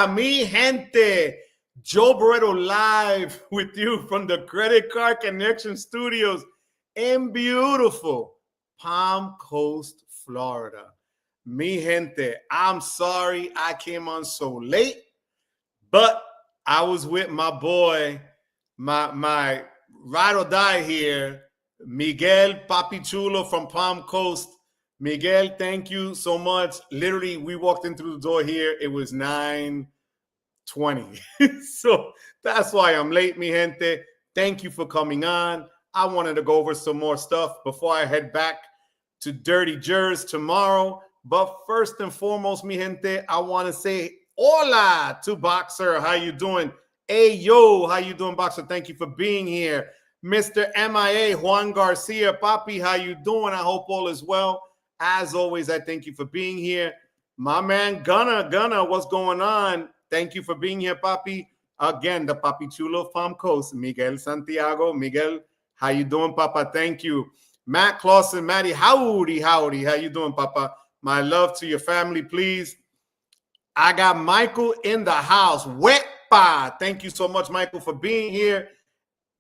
Hola, mi gente. Joe Barreto live with you from the Credit Card Connection Studios in beautiful Palm Coast, Florida. Mi gente, I'm sorry I came on so late, but I was with my boy, my ride or die here, Miguel Papi Chulo from Palm Coast. Miguel, thank you so much. Literally, we walked in through the door here. It was 9:20. So that's why I'm late, mi gente. Thank you for coming on. I wanted to go over some more stuff before I head back to Dirty Jers tomorrow. But first and foremost, mi gente, I want to say hola to Boxer. How you doing? Hey, yo, how you doing, Boxer? Thank you for being here. Mr. MIA, Juan Garcia, Papi, how you doing? I hope all is well. As always, I thank you for being here. My man, Gunna, what's going on? Thank you for being here, Papi. Again, the Papi Chulo of Palm Coast, Miguel Santiago. Miguel, how you doing, Papa? Thank you. Matt Clausen, Matty, howdy. How you doing, Papa? My love to your family, please. I got Michael in the house. Wepa. Thank you so much, Michael, for being here.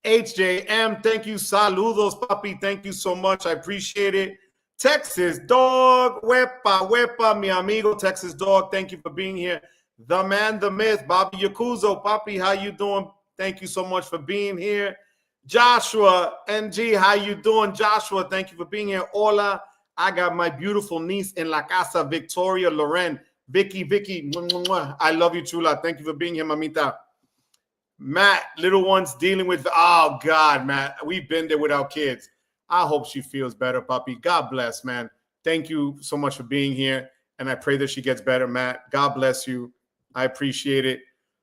HJM, thank you. Saludos, Papi. Thank you so much. I appreciate it. Texas Dog, wepa, mi amigo, Texas Dog. Thank you for being here. The man, the myth, Bobby Yakuzo. Papi, how you doing? Thank you so much for being here. Joshua, NG, how you doing? Joshua, thank you for being here. Hola, I got my beautiful niece in La Casa, Victoria Loren. Vicky, I love you, chula. Thank you for being here, mamita. Matt, little ones dealing with, oh, God, Matt, we've been there with our kids. I hope she feels better, Papi. God bless, man. Thank you so much for being here, and I pray that she gets better, Matt. God bless you. I appreciate it.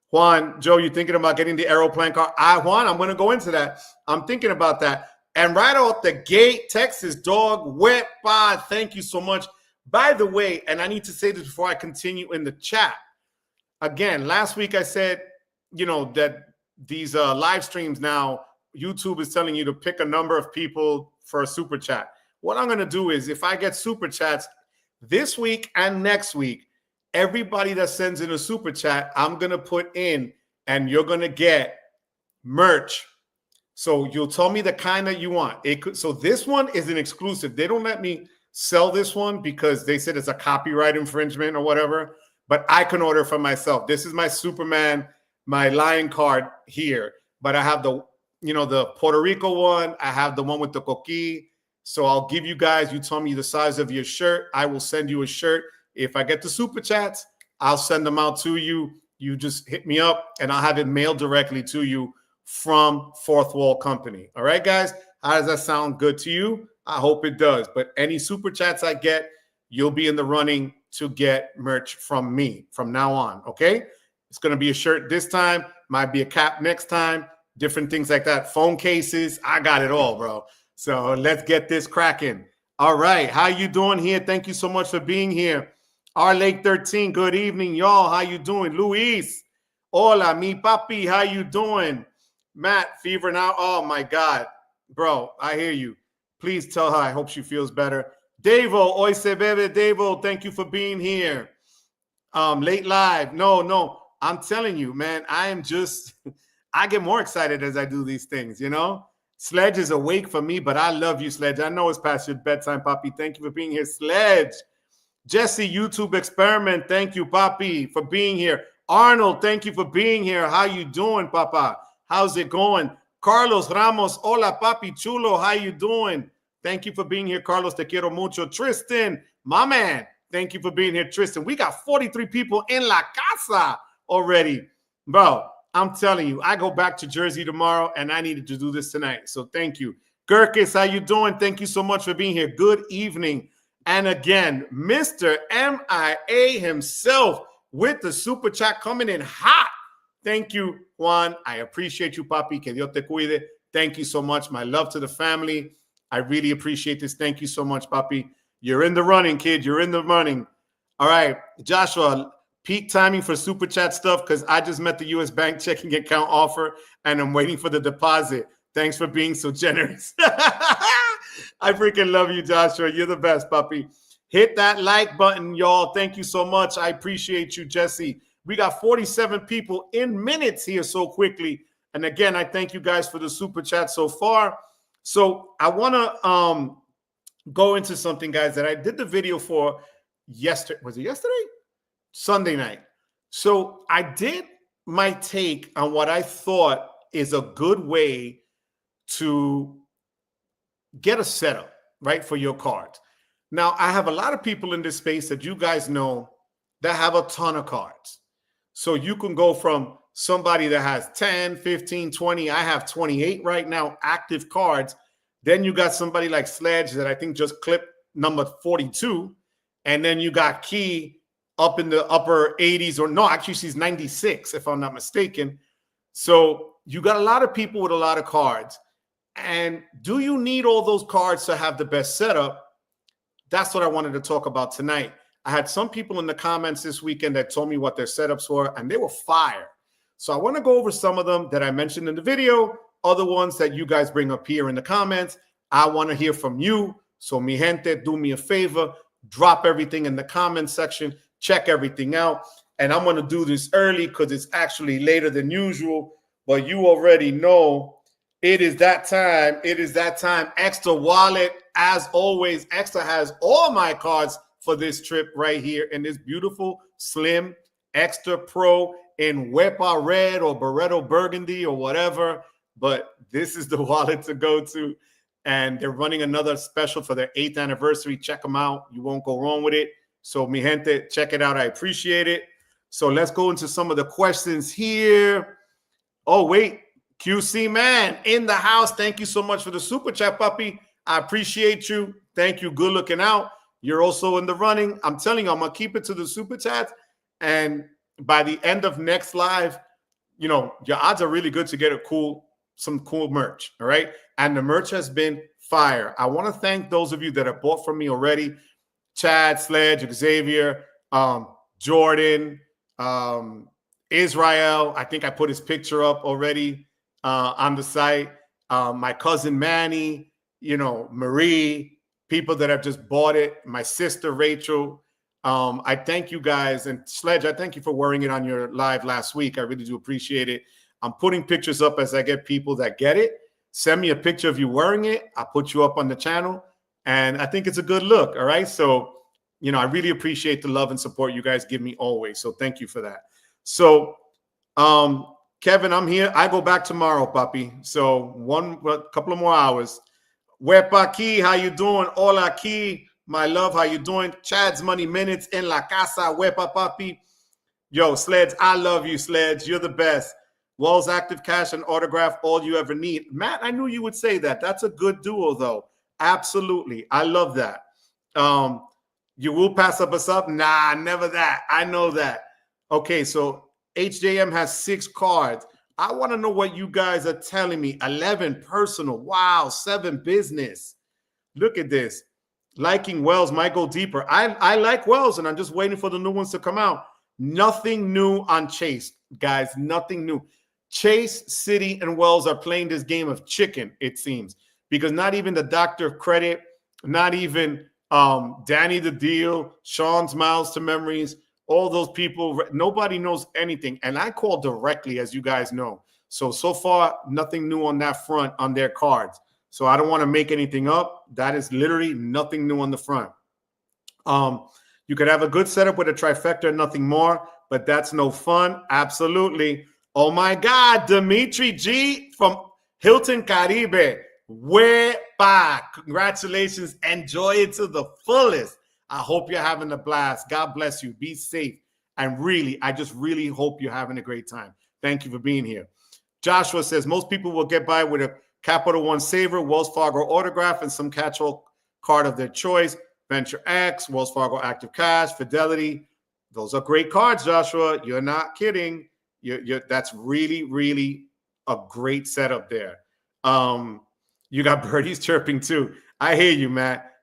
Juan, Joe, you thinking about getting the aeroplane car? Juan, I'm going to go into that. I'm thinking about that. And right off the gate, Texas Dog, wepa, thank you so much. By the way, and I need to say this before I continue in the chat. Again, last week I said, you know, that these live streams now, YouTube is telling you to pick a number of people for a super chat. What I'm going to do is if I get super chats this week and next week, everybody that sends in a super chat, I'm going to put in and you're going to get merch. So you'll tell me the kind that you want. So this one is an exclusive. They don't let me sell this one because they said it's a copyright infringement or whatever, but I can order for myself. This is my Superman, my lion card here, but I have the Puerto Rico one. I have the one with the coquille. So I'll give you guys, you tell me the size of your shirt. I will send you a shirt. If I get the super chats, I'll send them out to you. You just hit me up and I'll have it mailed directly to you from Fourth Wall Company. All right, guys? How does that sound good to you? I hope it does. But any super chats I get, you'll be in the running to get merch from me from now on, okay? It's going to be a shirt this time. Might be a cap next time. Different things like that. Phone cases. I got it all, bro. So let's get this cracking. All right. How you doing here? Thank you so much for being here. Our Lake 13. Good evening, y'all. How you doing? Luis. Hola, mi papi. How you doing? Matt, fever now. Oh, my God. Bro, I hear you. Please tell her I hope she feels better. Davo. Hoy se bebe. Davo, thank you for being here. Late live. No. I'm telling you, man, I get more excited as I do these things, you know? Sledge is awake for me, but I love you, Sledge. I know it's past your bedtime, Papi. Thank you for being here, Sledge. Jesse, YouTube Experiment, thank you, Papi, for being here. Arnold, thank you for being here. How you doing, Papa? How's it going? Carlos Ramos, hola, Papi Chulo. How you doing? Thank you for being here, Carlos. Te quiero mucho. Tristan, my man, thank you for being here, Tristan. We got 43 people in La Casa already. Bro, I'm telling you, I go back to Jersey tomorrow, and I needed to do this tonight. So thank you. Gurkis, how you doing? Thank you so much for being here. Good evening. And again, Mr. MIA himself with the super chat coming in hot. Thank you, Juan. I appreciate you, Papi. Que Dios te cuide. Thank you so much. My love to the family. I really appreciate this. Thank you so much, Papi. You're in the running, kid. You're in the running. All right, Joshua, peak timing for super chat stuff because I just met the U.S. Bank checking account offer and I'm waiting for the deposit. Thanks for being so generous. I freaking love you, Joshua. You're the best, puppy. Hit that like button, y'all. Thank you so much. I appreciate you, Jesse. We got 47 people in minutes here so quickly. And again, I thank you guys for the super chat so far. So I want to go into something, guys, that I did the video for yesterday. Was it yesterday? Sunday night. So I did my take on what I thought is a good way to get a setup, right, for your cards. Now, I have a lot of people in this space that you guys know that have a ton of cards. So you can go from somebody that has 10, 15, 20. I have 28 right now, active cards. Then you got somebody like Sledge that I think just clipped number 42. And then you got Key up in the upper 80s, or no, actually she's 96, if I'm not mistaken. So you got a lot of people with a lot of cards. And do you need all those cards to have the best setup? That's what I wanted to talk about tonight. I had some people in the comments this weekend that told me what their setups were, and they were fire. So I want to go over some of them that I mentioned in the video, other ones that you guys bring up here in the comments. I want to hear from you. So mi gente, do me a favor, drop everything in the comment section, check everything out. And I'm going to do this early because it's actually later than usual, but you already know it is that time. It is that time. Ekster wallet, as always. Ekster has all my cards for this trip right here in this beautiful, slim Ekster Pro in Wepa Red or Barretto Burgundy or whatever. But this is the wallet to go to. And they're running another special for their 8th anniversary. Check them out. You won't go wrong with it. So, mi gente, check it out. I appreciate it. So let's go into some of the questions here. Oh, wait. QC man in the house. Thank you so much for the super chat, puppy. I appreciate you. Thank you. Good looking out. You're also in the running. I'm telling you, I'm going to keep it to the super chats. And by the end of next live, you know, your odds are really good to get some cool merch. All right. And the merch has been fire. I want to thank those of you that have bought from me already. Chad, Sledge, Xavier, Jordan, Israel. I think I put his picture up already on the site. My cousin Manny, you know, Marie, people that have just bought it. My sister Rachel. I thank you guys. And Sledge, I thank you for wearing it on your live last week. I really do appreciate it. I'm putting pictures up as I get people that get it. Send me a picture of you wearing it. I'll put you up on the channel. And I think it's a good look. All right. So, you know, I really appreciate the love and support you guys give me always. So thank you for that. So, Kevin, I'm here. I go back tomorrow, papi. So a couple of more hours. Wepa Key, how you doing? Hola Key, my love, how you doing? Chad's Money Minutes in la casa, Wepa papi. Yo, Sledge, I love you, Sledge. You're the best. Wells Active Cash and Autograph, all you ever need. Matt, I knew you would say that. That's a good duo, though. Absolutely. I love that. You will pass up us up? Nah, never that. I know that. Okay, so HJM has 6 cards. I want to know what you guys are telling me. 11 personal. Wow, 7 business. Look at this. Liking Wells might go deeper. I like Wells, and I'm just waiting for the new ones to come out. Nothing new on Chase, guys. Nothing new. Chase, City, and Wells are playing this game of chicken, it seems, because not even the Doctor of Credit, not even Danny the Deal, Sean's Miles to Memories, all those people, nobody knows anything. And I call directly, as you guys know. So far, nothing new on that front on their cards. So I don't want to make anything up. That is literally nothing new on the front. You could have a good setup with a trifecta and nothing more, but that's no fun. Absolutely. Oh, my God. Dimitri G from Hilton Caribe. Wepa. Congratulations. Enjoy it to the fullest. I hope you're having a blast. God bless you. Be safe. And really, I just really hope you're having a great time. Thank you for being here. Joshua says, most people will get by with a Capital One Saver, Wells Fargo Autograph, and some catch-all card of their choice. Venture X, Wells Fargo Active Cash, Fidelity. Those are great cards, Joshua. You're not kidding. That's really, really a great setup there. You got birdies chirping too. I hear you, Matt.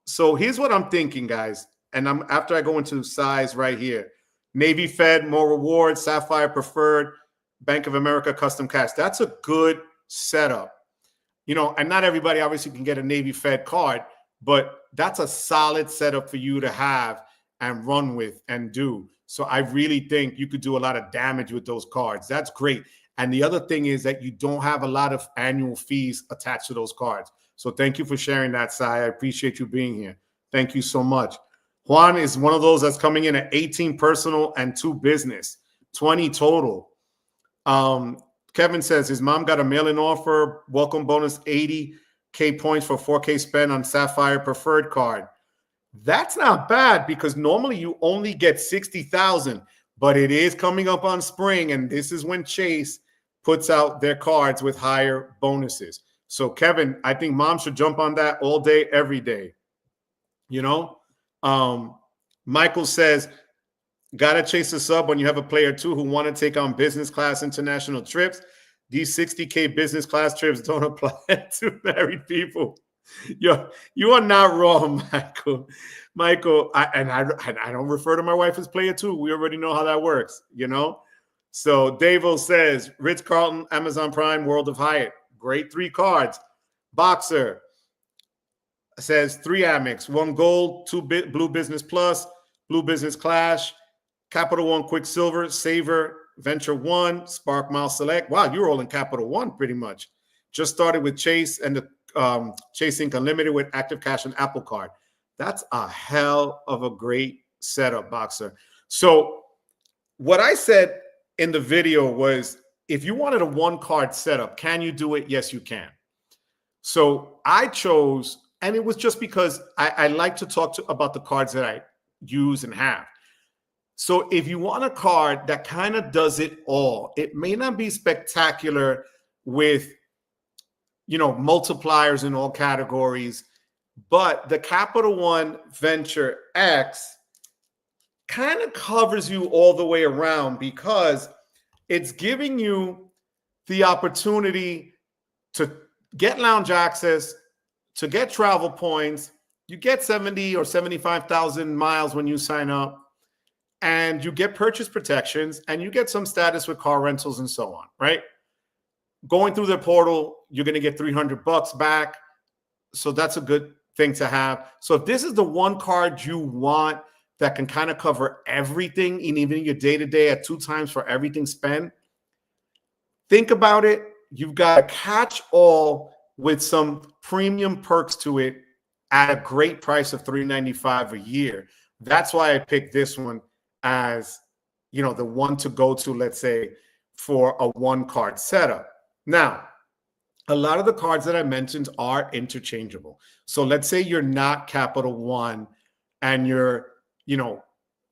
So here's what I'm thinking, guys. And after I go into size right here. Navy Fed, more rewards, Sapphire Preferred, Bank of America Custom Cash. That's a good setup. You know, and not everybody obviously can get a Navy Fed card, but that's a solid setup for you to have. and run with and do. So I really think you could do a lot of damage with those cards. That's great. And the other thing is that you don't have a lot of annual fees attached to those cards. So thank you for sharing that, Sai. I appreciate you being here. Thank you so much. Juan is one of those that's coming in at 18 personal and 2 business, 20 total. Kevin says his mom got a mail-in offer, welcome bonus 80K points for 4K spend on Sapphire preferred card. That's not bad because normally you only get 60,000, but it is coming up on spring, and this is when Chase puts out their cards with higher bonuses. So, Kevin, I think mom should jump on that all day, every day. You know, Michael says, gotta chase a sub when you have a player too who want to take on business class international trips. These 60K business class trips don't apply to married people. You are not wrong, Michael. Michael, I don't refer to my wife as player two. We already know how that works, you know. So Davo says Ritz Carlton, Amazon Prime, World of Hyatt, great 3 cards. Boxer says 3 Amex, 1 Gold, 2 Blue Business Plus, Blue Business Clash, Capital One Quicksilver, Saver, Venture One, Spark Mile Select. Wow, you're all in Capital One pretty much. Just started with Chase and the Chase Inc. Unlimited with Active Cash and Apple Card. That's a hell of a great setup, Boxer. So what I said in the video was, if you wanted a 1-card setup, can you do it? Yes, you can. So I chose, and it was just because I like to talk about the cards that I use and have. So if you want a card that kind of does it all, it may not be spectacular with, you know, multipliers in all categories, but the Capital One Venture X kind of covers you all the way around because it's giving you the opportunity to get lounge access, to get travel points. You get 70 or 75,000 miles when you sign up, and you get purchase protections, and you get some status with car rentals and so on, right? Going through the portal, you're going to get $300 back. So that's a good thing to have. So if this is the 1 card you want that can kind of cover everything, and even your day-to-day at 2 times for everything spent, think about it. You've got a catch-all with some premium perks to it at a great price of $395 a year. That's why I picked this one as, you know, the one to go to, let's say, for a 1-card setup. Now, a lot of the cards that I mentioned are interchangeable. So let's say you're not Capital One and you're, you know,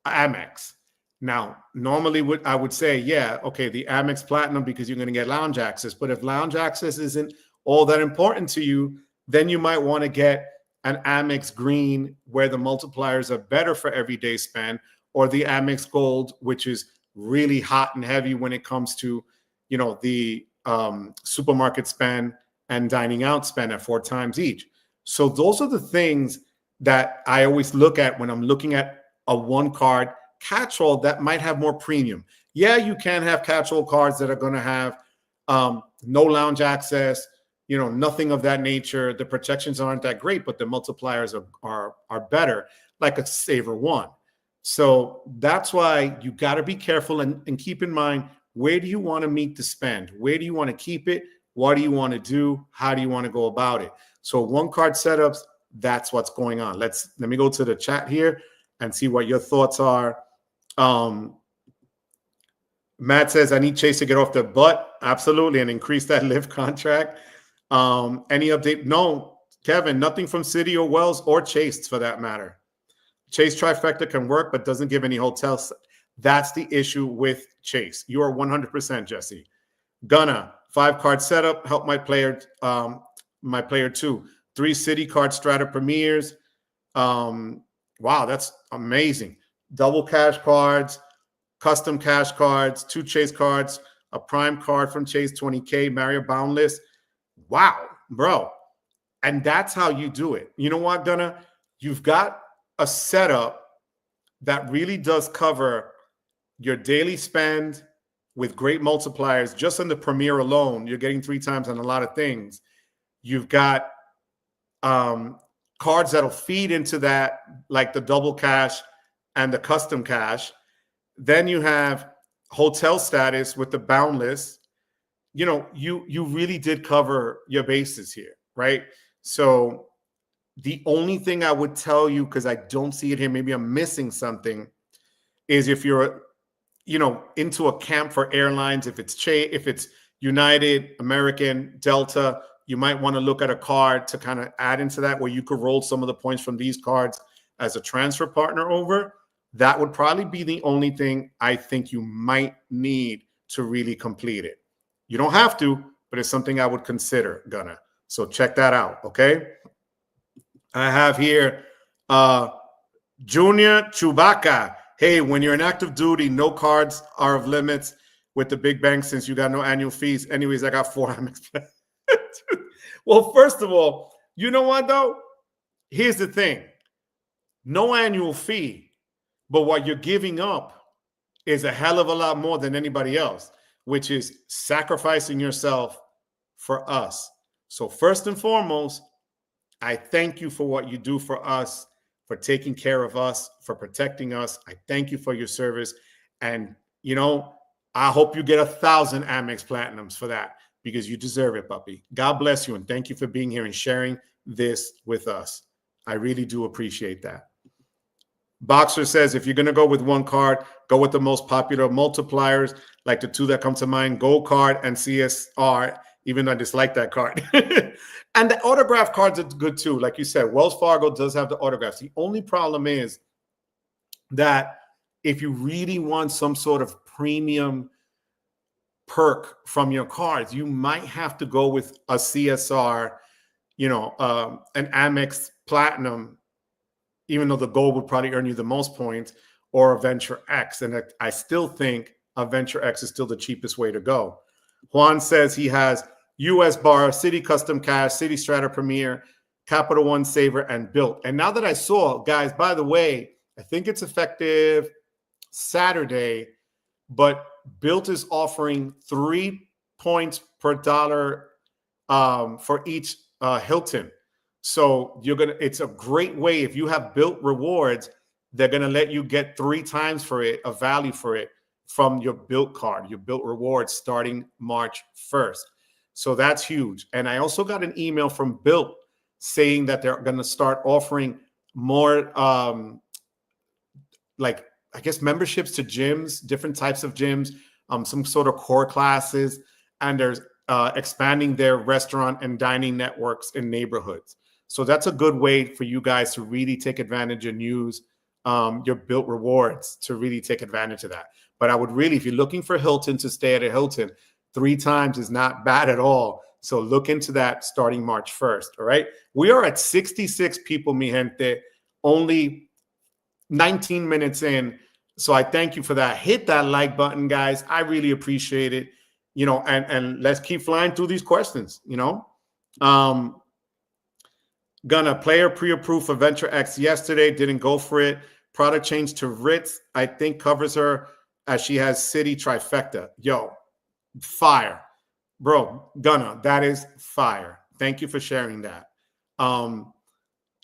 Amex. Now, normally I would say, yeah, okay, the Amex Platinum because you're going to get lounge access. But if lounge access isn't all that important to you, then you might want to get an Amex Green where the multipliers are better for everyday spend, or the Amex Gold, which is really hot and heavy when it comes to, you know, the supermarket spend and dining out spend at 4 times each. So those are the things that I always look at when I'm looking at a 1-card catch-all that might have more premium. Yeah, you can have catch-all cards that are going to have no lounge access, you know, nothing of that nature. The protections aren't that great, but the multipliers are better, like a Saver One. So that's why you got to be careful and keep in mind, where do you want to meet the spend? Where do you want to keep it? What do you want to do? How do you want to go about it? So 1-card setups, that's what's going on. Let me go to the chat here and see what your thoughts are. Matt says, I need Chase to get off the butt. Absolutely. And increase that live contract. Any update? No, Kevin, nothing from Citi or Wells or Chase for that matter. Chase trifecta can work, but doesn't give any hotels. That's the issue with Chase. You are 100%, Jesse. Gunna, 5-card setup. Help my player too. 3 Citi card strata premieres. Wow, that's amazing. Double cash cards, custom cash cards, 2 Chase cards, a prime card from Chase, 20K, Mario Boundless. Wow, bro. And that's how you do it. You know what, Gunna? You've got a setup that really does cover your daily spend with great multipliers. Just on the Premier alone, you're getting 3 times on a lot of things. You've got cards that'll feed into that, like the double cash and the custom cash. Then you have hotel status with the boundless. You know, you really did cover your bases here, right? So the only thing I would tell you, because I don't see it here, maybe I'm missing something, is if you're, you know, into a camp for airlines, if it's United, American, Delta, you might want to look at a card to kind of add into that, where you could roll some of the points from these cards as a transfer partner over. That would probably be the only thing I think you might need to really complete it. You don't have to, but it's something I would consider, Gunna. So check that out, okay? I have here Junior Chewbacca. Hey, when you're in active duty, no cards are of limits with the big bank since you got no annual fees. Anyways, I got 4 Amex. Well, first of all, you know what, though? Here's the thing. No annual fee, but what you're giving up is a hell of a lot more than anybody else, which is sacrificing yourself for us. So first and foremost, I thank you for what you do for us, for taking care of us, for protecting us. I thank you for your service. And, you know, I hope you get 1,000 Amex Platinums for that, because you deserve it, puppy. God bless you, and thank you for being here and sharing this with us. I really do appreciate that. Boxer says, if you're going to go with one card, go with the most popular multipliers, like the 2 that come to mind, Gold Card and CSR, even though I dislike that card. And the autograph cards are good too. Like you said, Wells Fargo does have the autographs. The only problem is that if you really want some sort of premium perk from your cards, you might have to go with a CSR, you know, an Amex Platinum, even though the gold would probably earn you the most points, or a Venture X. And I still think a Venture X is still the cheapest way to go. Juan says he has US Bar, City Custom Cash, City Strata Premier, Capital One Saver, and Built. And now that I saw, guys, by the way, I think it's effective Saturday, but Built is offering 3 points per dollar for each Hilton. So it's a great way. If you have Built rewards, they're gonna let you get 3 times for it, a value for it, from your Built card, your Built rewards, starting March 1st. So that's huge. And I also got an email from Built saying that they're gonna start offering more like, I guess, memberships to gyms, different types of gyms, some sort of core classes, and they're expanding their restaurant and dining networks in neighborhoods. So that's a good way for you guys to really take advantage and use your Built rewards to really take advantage of that. But I would really, if you're looking for Hilton to stay at a Hilton, 3 times is not bad at all. So look into that starting March 1st, all right? We are at 66 people, mi gente, only 19 minutes in. So I thank you for that. Hit that like button, guys. I really appreciate it. You know, and let's keep flying through these questions, you know. Gonna player pre-approved for Venture X yesterday, didn't go for it. Product change to Ritz, I think covers her as she has City Trifecta. Yo, fire. Bro, Gunna, that is fire. Thank you for sharing that.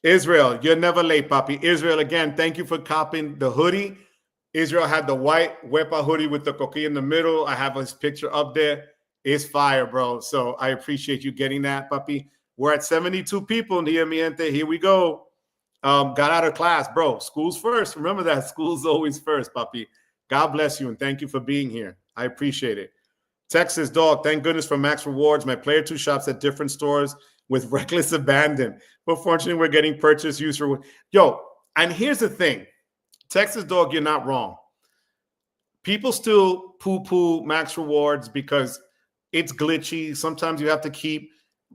Israel, you're never late, papi. Israel, again, thank you for copying the hoodie. Israel had the white Wepa hoodie with the coquille in the middle. I have his picture up there. It's fire, bro. So I appreciate you getting that, papi. We're at 72 people here, mi gente. Here we go. Got out of class, bro. School's first. Remember that. School's always first, papi. God bless you, and thank you for being here. I appreciate it. Texas Dog, thank goodness for Max Rewards. My player 2 shops at different stores with reckless abandon. But fortunately, we're getting purchase use for. Yo, and here's the thing. Texas Dog, you're not wrong. People still poo-poo Max Rewards because it's glitchy. Sometimes you have to keep,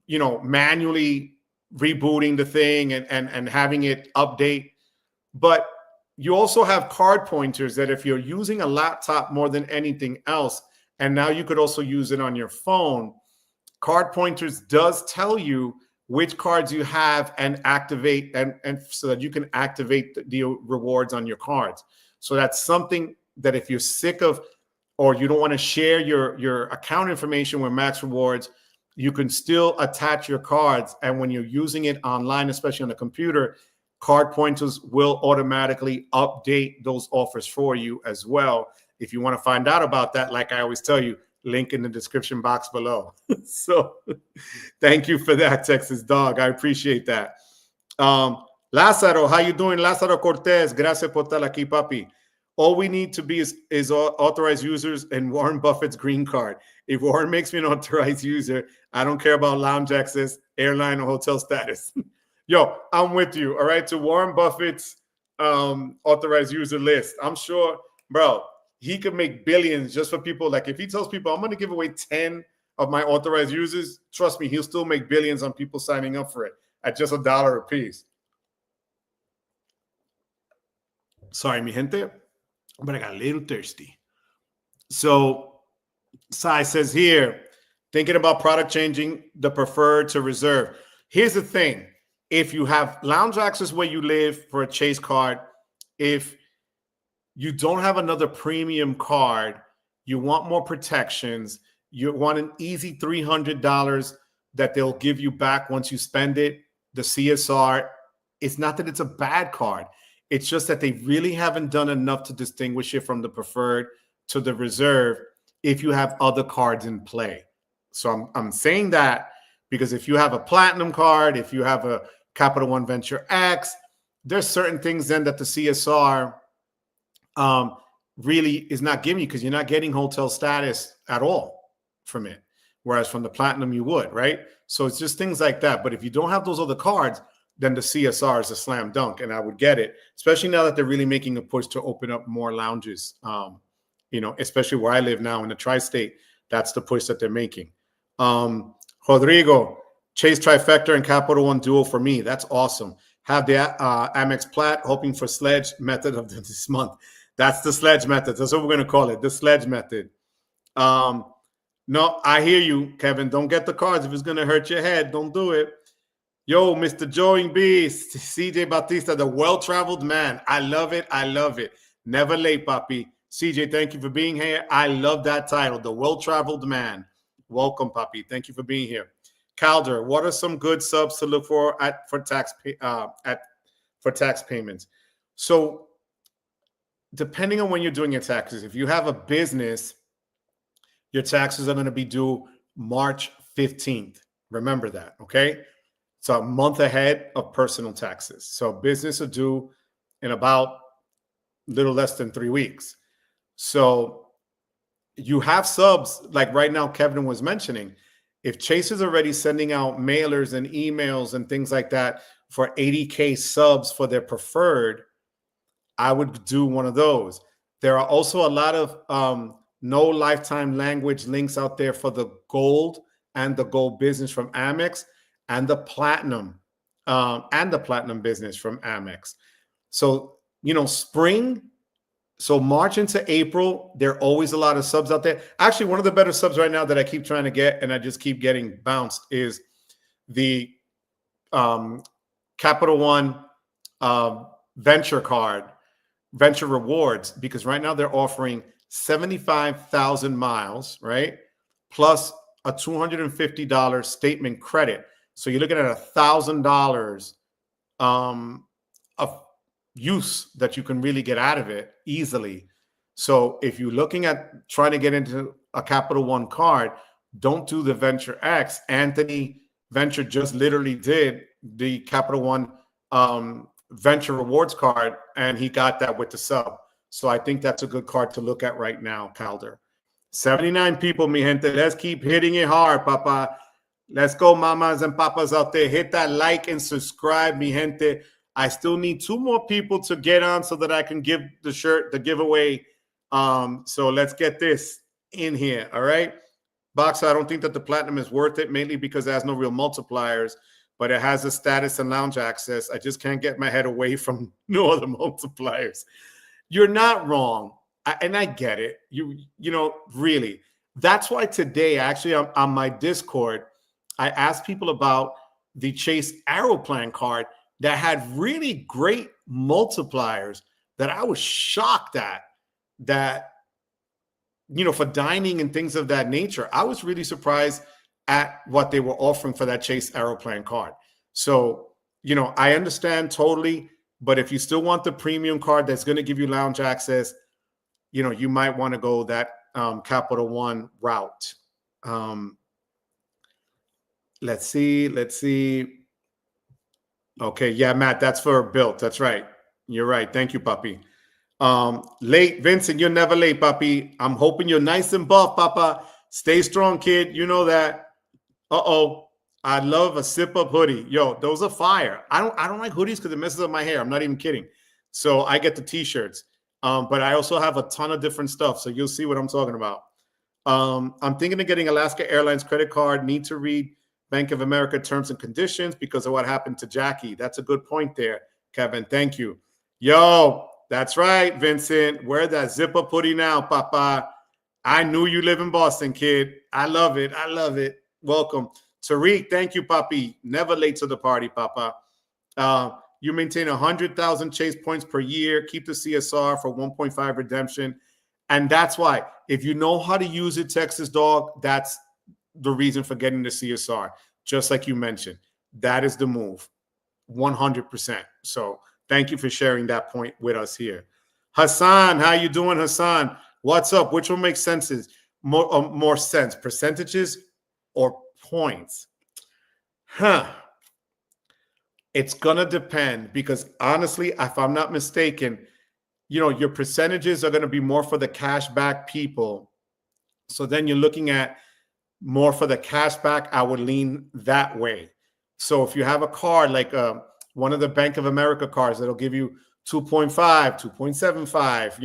you know, manually rebooting the thing and having it update. But you also have card pointers that if you're using a laptop more than anything else, and now you could also use it on your phone, card pointers does tell you which cards you have and activate, and so that you can activate the rewards on your cards. So that's something that if you're sick of, or you don't want to share your account information with Max Rewards, you can still attach your cards. And when you're using it online, especially on the computer, Card pointers will automatically update those offers for you as well. If you want to find out about that, like I always tell you, link in the description box below. So thank you for that, Texas Dog. I appreciate that. Lázaro, how you doing? Lázaro Cortez, gracias por estar aquí, papi. All we need to be is authorized users and Warren Buffett's green card. If Warren makes me an authorized user, I don't care about lounge access, airline, or hotel status. Yo, I'm with you, all right? To Warren Buffett's authorized user list. I'm sure, bro, he could make billions just for people. Like if he tells people, I'm going to give away 10 of my authorized users, trust me, he'll still make billions on people signing up for it at just $1 a piece. Sorry, mi gente, but I got a little thirsty. So Sai says here, thinking about product changing the preferred to reserve. Here's the thing. If you have lounge access where you live for a Chase card, if you don't have another premium card, you want more protections, you want an easy $300 that they'll give you back once you spend it, the CSR, it's not that it's a bad card. It's just that they really haven't done enough to distinguish it from the preferred to the reserve if you have other cards in play. So I'm saying that because if you have a platinum card, if you have a Capital One Venture X, there's certain things then that the CSR really is not giving you because you're not getting hotel status at all from it. Whereas from the platinum, you would, right? So it's just things like that. But if you don't have those other cards, then the CSR is a slam dunk. And I would get it, especially now that they're really making a push to open up more lounges. You know, especially where I live now in the tri-state, that's the push that they're making. Rodrigo, Chase Trifecta and Capital One Duo for me. That's awesome. Have the Amex Plat, hoping for sledge method of this month. That's the sledge method. That's what we're going to call it, the sledge method. No, I hear you, Kevin. Don't get the cards if it's going to hurt your head. Don't do it. Yo, Mr. Joey B, CJ Batista, the well-traveled man. I love it. I love it. Never late, papi. CJ, thank you for being here. I love that title, the well-traveled man. Welcome, papi. Thank you for being here. Calder, what are some good subs to look for for tax payments? So, depending on when you're doing your taxes, if you have a business, your taxes are going to be due March 15th. Remember that, okay? So a month ahead of personal taxes. So business are due in about a little less than 3 weeks. So you have subs, like right now Kevin was mentioning, if Chase is already sending out mailers and emails and things like that for 80K subs for their preferred, I would do one of those. There are also a lot of no lifetime language links out there for the gold and the gold business from Amex and the platinum business from Amex. So, you know, spring, so March into April, there are always a lot of subs out there. Actually, one of the better subs right now that I keep trying to get and I just keep getting bounced is the Capital One Venture card, Venture Rewards, because right now they're offering 75,000 miles, right? Plus a $250 statement credit. So you're looking at $1,000 of use that you can really get out of it easily. So if you're looking at trying to get into a Capital One card, don't do the Venture X. Anthony Venture just literally did the Capital One Venture Rewards card, and he got that with the sub. So I think that's a good card to look at right now, Calder. 79 people, mi gente. Let's keep hitting it hard, papa. Let's go, mamas and papas out there. Hit that like and subscribe, mi gente. I still need 2 more people to get on so that I can give the shirt, the giveaway. So let's get this in here, all right? Boxer, I don't think that the platinum is worth it, mainly because it has no real multipliers, but it has a status and lounge access. I just can't get my head away from no other multipliers. You're not wrong, and I get it. You know, really. That's why today, actually, on my Discord, I asked people about the Chase Aeroplan card that had really great multipliers that I was shocked at, that, you know, for dining and things of that nature. I was really surprised at what they were offering for that Chase Aeroplan card. So, I understand totally, but if you still want the premium card that's going to give you lounge access, you might want to go that Capital One route. Let's see. Okay, yeah, Matt, that's for Built. That's right. You're right. Thank you, puppy. Late, Vincent, you're never late, puppy. I'm hoping you're nice and buff, papa. Stay strong, kid. You know that. Uh-oh. I love a sip-up hoodie. Yo, those are fire. I don't like hoodies because it messes up my hair. I'm not even kidding. So I get the T-shirts. But I also have a ton of different stuff. So you'll see what I'm talking about. I'm thinking of getting Alaska Airlines credit card. Need to read Bank of America terms and conditions because of what happened to Jackie. That's a good point there, Kevin. Thank you. Yo, that's right, Vincent. Wear that zip-up hoodie now, papa. I knew you live in Boston, kid. I love it. I love it. Welcome. Tariq, thank you, Papi. Never late to the party, Papa. You maintain 100,000 chase points per year. Keep the CSR for 1.5 redemption. And that's why, if you know how to use it, Texas Dog, that's the reason for getting the CSR. Just like you mentioned, that is the move, 100%. So thank you for sharing that point with us here. Hassan, how you doing, Hassan? What's up? Which one makes sense? More sense, percentages or points? It's gonna depend because honestly, if I'm not mistaken, your percentages are gonna be more for the cash back people. So then you're looking at more for the cash back. I would lean that way. So if you have a card like one of the Bank of America cards that'll give you 2.5, 2.75,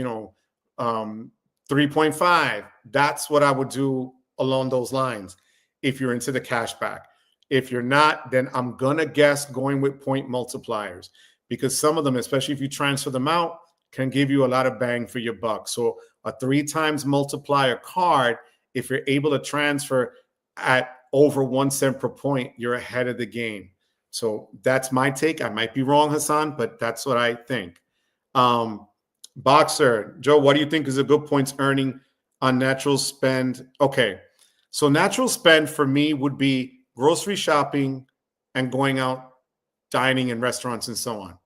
3.5, that's what I would do along those lines if you're into the cash back. If you're not, then I'm going to guess going with point multipliers because some of them, especially if you transfer them out, can give you a lot of bang for your buck. So a 3 times multiplier card, if you're able to transfer at over 1 cent per point, you're ahead of the game. So that's my take. I might be wrong, Hassan, but that's what I think. Boxer, Joe, what do you think is a good points earning on natural spend? Okay, so natural spend for me would be grocery shopping and going out dining in restaurants and so on.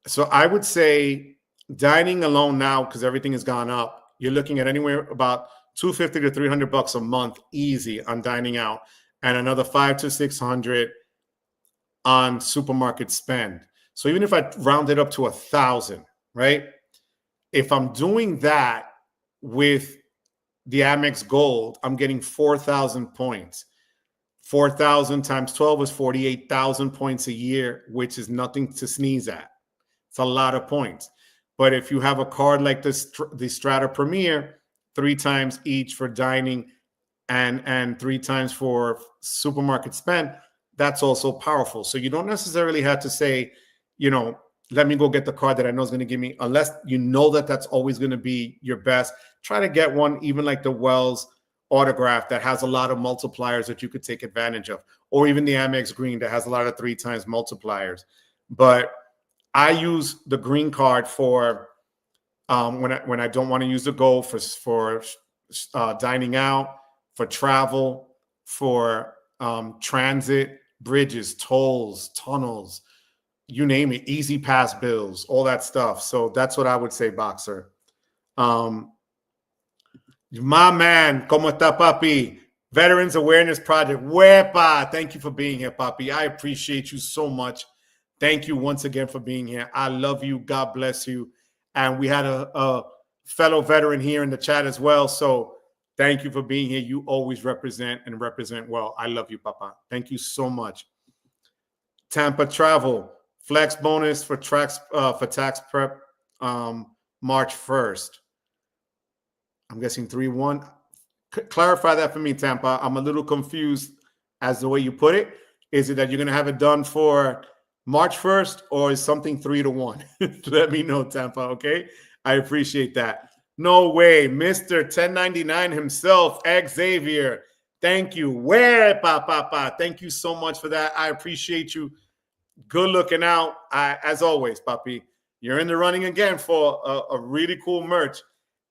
So I would say dining alone now, because everything has gone up, you're looking at anywhere about $250 to $300 a month easy on dining out, and another $500 to $600 on supermarket spend. So even if I round it up to 1,000, right? If I'm doing that with the Amex Gold, I'm getting 4,000 points. 4,000 times 12 is 48,000 points a year, which is nothing to sneeze at. It's a lot of points. But if you have a card like this, the Strata Premier, 3 times each for dining and 3 times for supermarket spend, that's also powerful. So you don't necessarily have to say, let me go get the card that I know is going to give me, unless you know that that's always going to be your best. Try to get one, even like the Wells autograph that has a lot of multipliers that you could take advantage of, or even the Amex Green that has a lot of 3 times multipliers. But I use the green card for when I don't want to use the gold for dining out, for travel, for transit, bridges, tolls, tunnels, you name it, easy pass bills, all that stuff. So that's what I would say, Boxer. My man, ¿cómo está, papi? Veterans Awareness Project. Wepa. Thank you for being here, papi. I appreciate you so much. Thank you once again for being here. I love you. God bless you. And we had a fellow veteran here in the chat as well. So thank you for being here. You always represent and represent well. I love you, papa. Thank you so much. Tampa Travel. Flex bonus for tax prep March 1st. I'm guessing 3-1. Clarify that for me, Tampa. I'm a little confused as the way you put it. Is it that you're going to have it done for March 1st, or is something 3-1? Let me know, Tampa, okay? I appreciate that. No way. Mr. 1099 himself, Xavier. Thank you. Where, papa? Thank you so much for that. I appreciate you. Good looking out. As always, papi, you're in the running again for a really cool merch.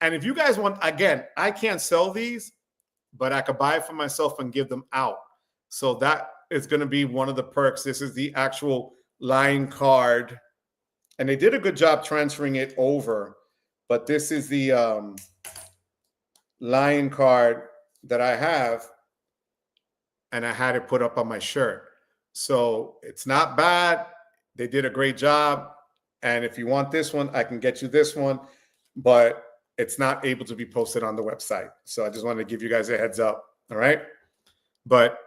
And if you guys want, again, I can't sell these, but I could buy it for myself and give them out. So that is going to be one of the perks. This is the actual line card. And they did a good job transferring it over. But this is the line card that I have. And I had it put up on my shirt. So it's not bad. They did a great job. And if you want this one, I can get you this one. But it's not able to be posted on the website. So I just wanted to give you guys a heads up. All right. But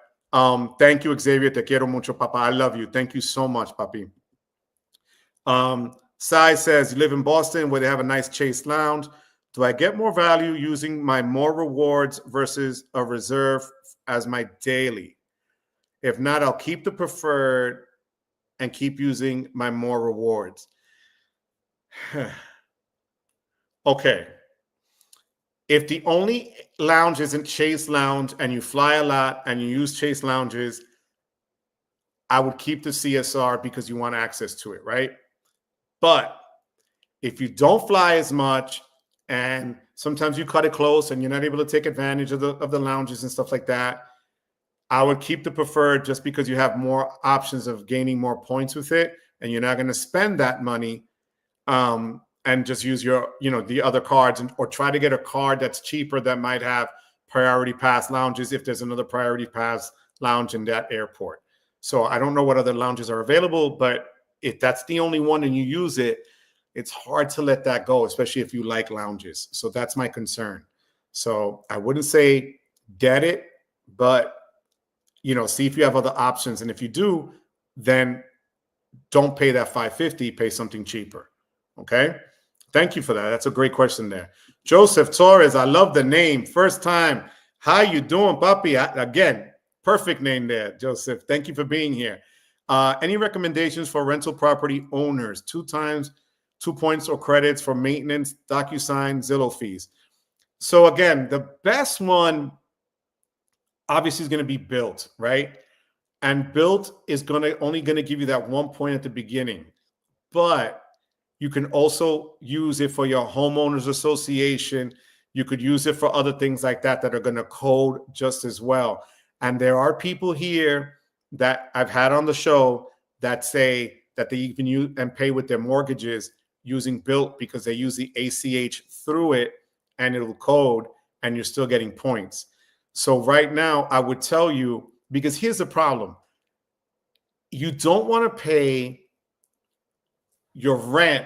thank you, Xavier. Te quiero mucho, papa. I love you. Thank you so much, papi. Sai says, you live in Boston where they have a nice Chase Lounge. Do I get more value using my more rewards versus a reserve as my daily? If not, I'll keep the preferred and keep using my more rewards. Okay. If the only lounge isn't Chase Lounge and you fly a lot and you use Chase Lounges, I would keep the CSR because you want access to it, right? But if you don't fly as much and sometimes you cut it close and you're not able to take advantage of the lounges and stuff like that, I would keep the preferred just because you have more options of gaining more points with it, and you're not going to spend that money and just use your, the other cards, or try to get a card that's cheaper that might have priority pass lounges if there's another priority pass lounge in that airport. So I don't know what other lounges are available, but if that's the only one and you use it, it's hard to let that go, especially if you like lounges. So that's my concern. So I wouldn't say get it, but see if you have other options. And if you do, then don't pay that $550, pay something cheaper. Okay. Thank you for that. That's a great question there. Joseph Torres, I love the name. First time. How you doing, puppy? Again, perfect name there, Joseph. Thank you for being here. Any recommendations for rental property owners? 2 points or credits for maintenance, DocuSign, Zillow fees. So again, the best one obviously is going to be Built, right? And Built is only going to give you that 1 point at the beginning. But you can also use it for your homeowners association. You could use it for other things like that are going to code just as well. And there are people here that I've had on the show that say that they even use and pay with their mortgages using Built because they use the ACH through it and it'll code and you're still getting points. So right now I would tell you, because here's the problem. You don't want to pay your rent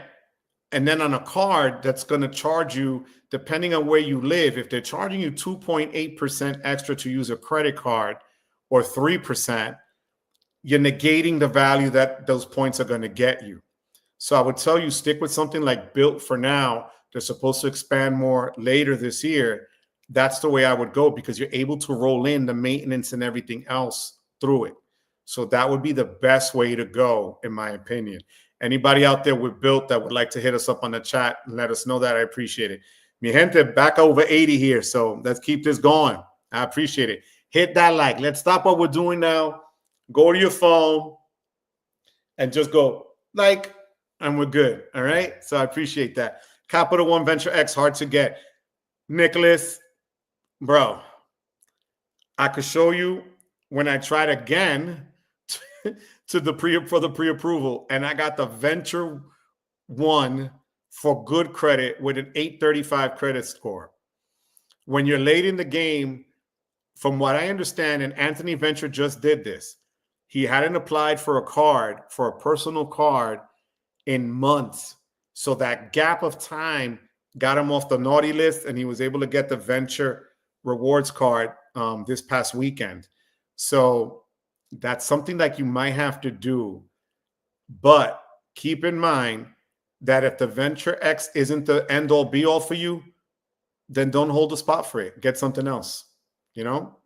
and then on a card that's going to charge you, depending on where you live, if they're charging you 2.8% extra to use a credit card or 3%, you're negating the value that those points are going to get you. So I would tell you, stick with something like Built for now. They're supposed to expand more later this year. That's the way I would go because you're able to roll in the maintenance and everything else through it. So that would be the best way to go, in my opinion. Anybody out there with Built that would like to hit us up on the chat and let us know that, I appreciate it. Mi gente, back over 80 here. So let's keep this going. I appreciate it. Hit that like. Let's stop what we're doing now. Go to your phone and just go like, and we're good. All right. So I appreciate that. Capital One Venture X, hard to get. Nicholas, bro, I could show you when I tried again for the pre-approval, and I got the Venture One for good credit with an 835 credit score. When you're late in the game, from what I understand, and Anthony Venture just did this, he hadn't applied for a card, for a personal card, in months. So that gap of time got him off the naughty list, and he was able to get the Venture rewards card this past weekend. So that's something that you might have to do. But keep in mind that if the Venture X isn't the end-all be-all for you, then don't hold the spot for it. Get something else,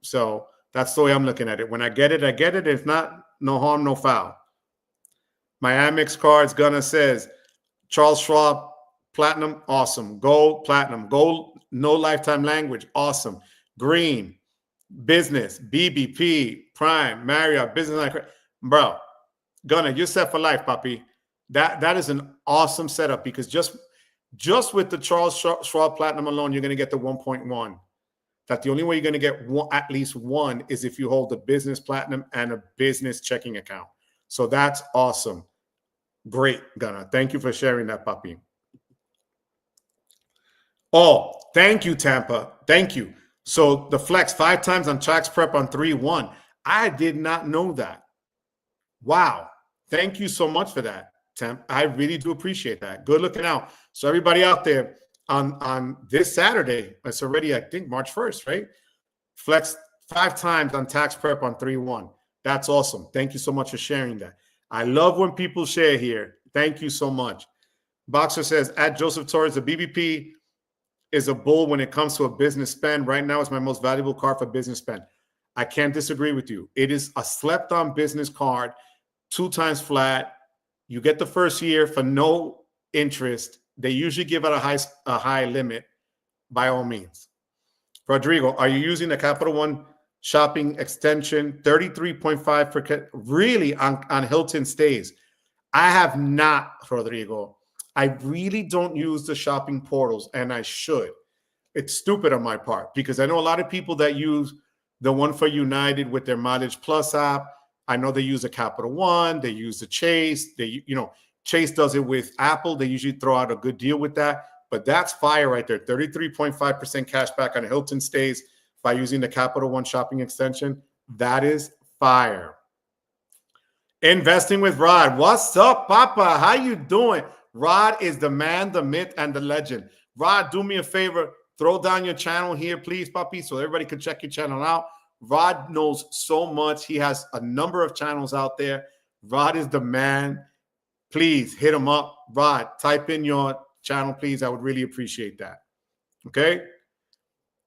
So that's the way I'm looking at it. When I get it, I get it. If not, no harm, no foul. My Amex cards, Gunnar says, Charles Schwab, platinum, awesome. Gold, platinum. Gold, no lifetime language, awesome. Green, business, BBP, Prime, Marriott, business like, bro, Gunnar, you're set for life, papi. That is an awesome setup because just with the Charles Schwab Platinum alone, you're going to get the 1.1. that the only way you're going to get at least one is if you hold a business platinum and a business checking account. So that's awesome. Great, Gunnar. Thank you for sharing that, puppy. Oh, thank you, Tampa. Thank you. So the flex 5 times on tax prep on 3-1. I did not know that. Wow. Thank you so much for that, Temp. I really do appreciate that. Good looking out. So everybody out there on this Saturday, it's already, I think, March 1st, right? Flex 5 times on tax prep on 3-1. That's awesome. Thank you so much for sharing that. I love when people share here. Thank you so much. Boxer says, at Joseph Torres, the BBP is a bull when it comes to a business spend. Right now, it's my most valuable card for business spend. I can't disagree with you. It is a slept-on business card, 2 times flat. You get the first year for no interest. They usually give it a high limit, by all means. Rodrigo, are you using the Capital One shopping extension? 33.5 for really on Hilton stays. I have not, Rodrigo. I really don't use the shopping portals, and I should. It's stupid on my part because I know a lot of people that use the one for United with their Mileage Plus app. I know they use a Capital One. They use the Chase. Chase does it with Apple. They usually throw out a good deal with that. But that's fire right there. 33.5% cash back on Hilton stays by using the Capital One shopping extension. That is fire. Investing with Rod. What's up, Papa? How you doing? Rod is the man, the myth, and the legend. Rod, do me a favor. Throw down your channel here, please, puppy, so everybody can check your channel out. Rod knows so much. He has a number of channels out there. Rod is the man. Please hit him up. Rod, type in your channel, please. I would really appreciate that. Okay?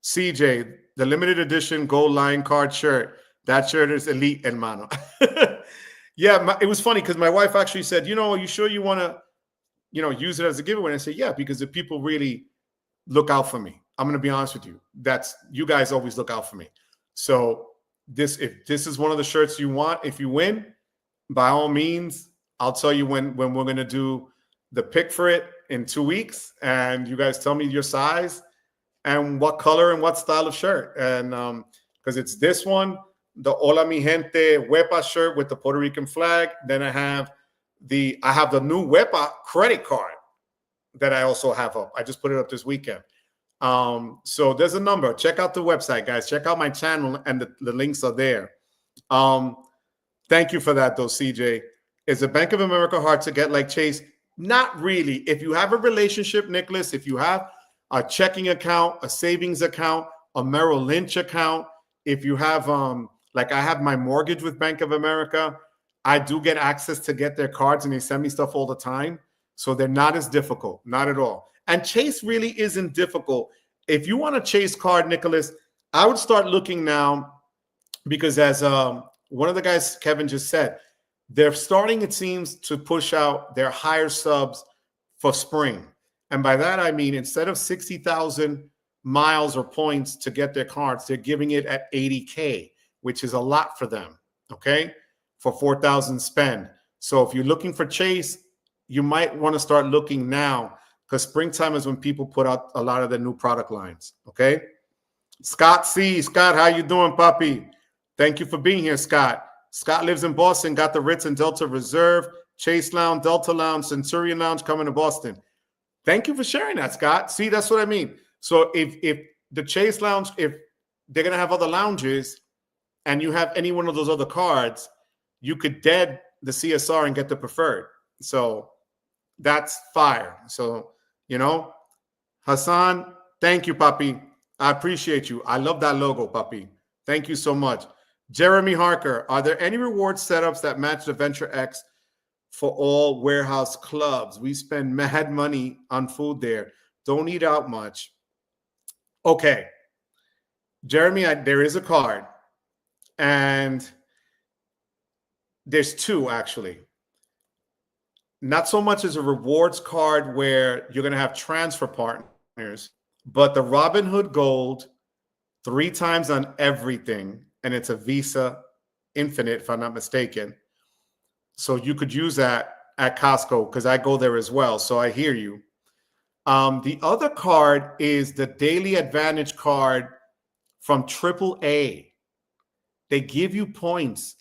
CJ, the limited edition gold line card shirt. That shirt is elite, hermano. Yeah, it was funny because my wife actually said, you sure you want to, use it as a giveaway? And I said, yeah, because if people really look out for me, I'm going to be honest with you. You guys always look out for me. So if this is one of the shirts you want, if you win, by all means, I'll tell you when we're going to do the pick for it in 2 weeks. And you guys tell me your size and what color and what style of shirt. And because it's this one, the Hola Mi Gente Wepa shirt with the Puerto Rican flag. Then I have the new Wepa credit card that I also have up. I just put it up this weekend. So there's a number. Check out the website, guys. Check out my channel, and the links are there. Thank you for that, though, CJ. Is the Bank of America hard to get like Chase? Not really. If you have a relationship, Nicholas, if you have a checking account, a savings account, a Merrill Lynch account, if you have, like I have my mortgage with Bank of America, I do get access to get their cards, and they send me stuff all the time. So they're not as difficult, not at all. And Chase really isn't difficult. If you want a Chase card, Nicholas, I would start looking now because as one of the guys, Kevin, just said, they're starting, it seems, to push out their higher subs for spring. And by that, I mean, instead of 60,000 miles or points to get their cards, they're giving it at 80K, which is a lot for them, okay, for 4,000 spend. So if you're looking for Chase, you might want to start looking now because springtime is when people put out a lot of the new product lines, okay? Scott C. Scott, how you doing, puppy? Thank you for being here, Scott. Scott lives in Boston, got the Ritz and Delta Reserve, Chase Lounge, Delta Lounge, Centurion Lounge coming to Boston. Thank you for sharing that, Scott. See, that's what I mean. So if the Chase Lounge, if they're going to have other lounges and you have any one of those other cards, you could dead the CSR and get the preferred. So that's fire. So, Hassan, thank you, puppy. I appreciate you. I love that logo, puppy. Thank you so much. Jeremy Harker, are there any reward setups that match the Venture X for all warehouse clubs? We spend mad money on food there. Don't eat out much. Okay. Jeremy, there is a card. And there's two, actually. Not so much as a rewards card where you're going to have transfer partners, but the Robinhood Gold, 3 times on everything. And it's a Visa Infinite, if I'm not mistaken. So you could use that at Costco because I go there as well. So I hear you. The other card is the Daily Advantage card from AAA. They give you points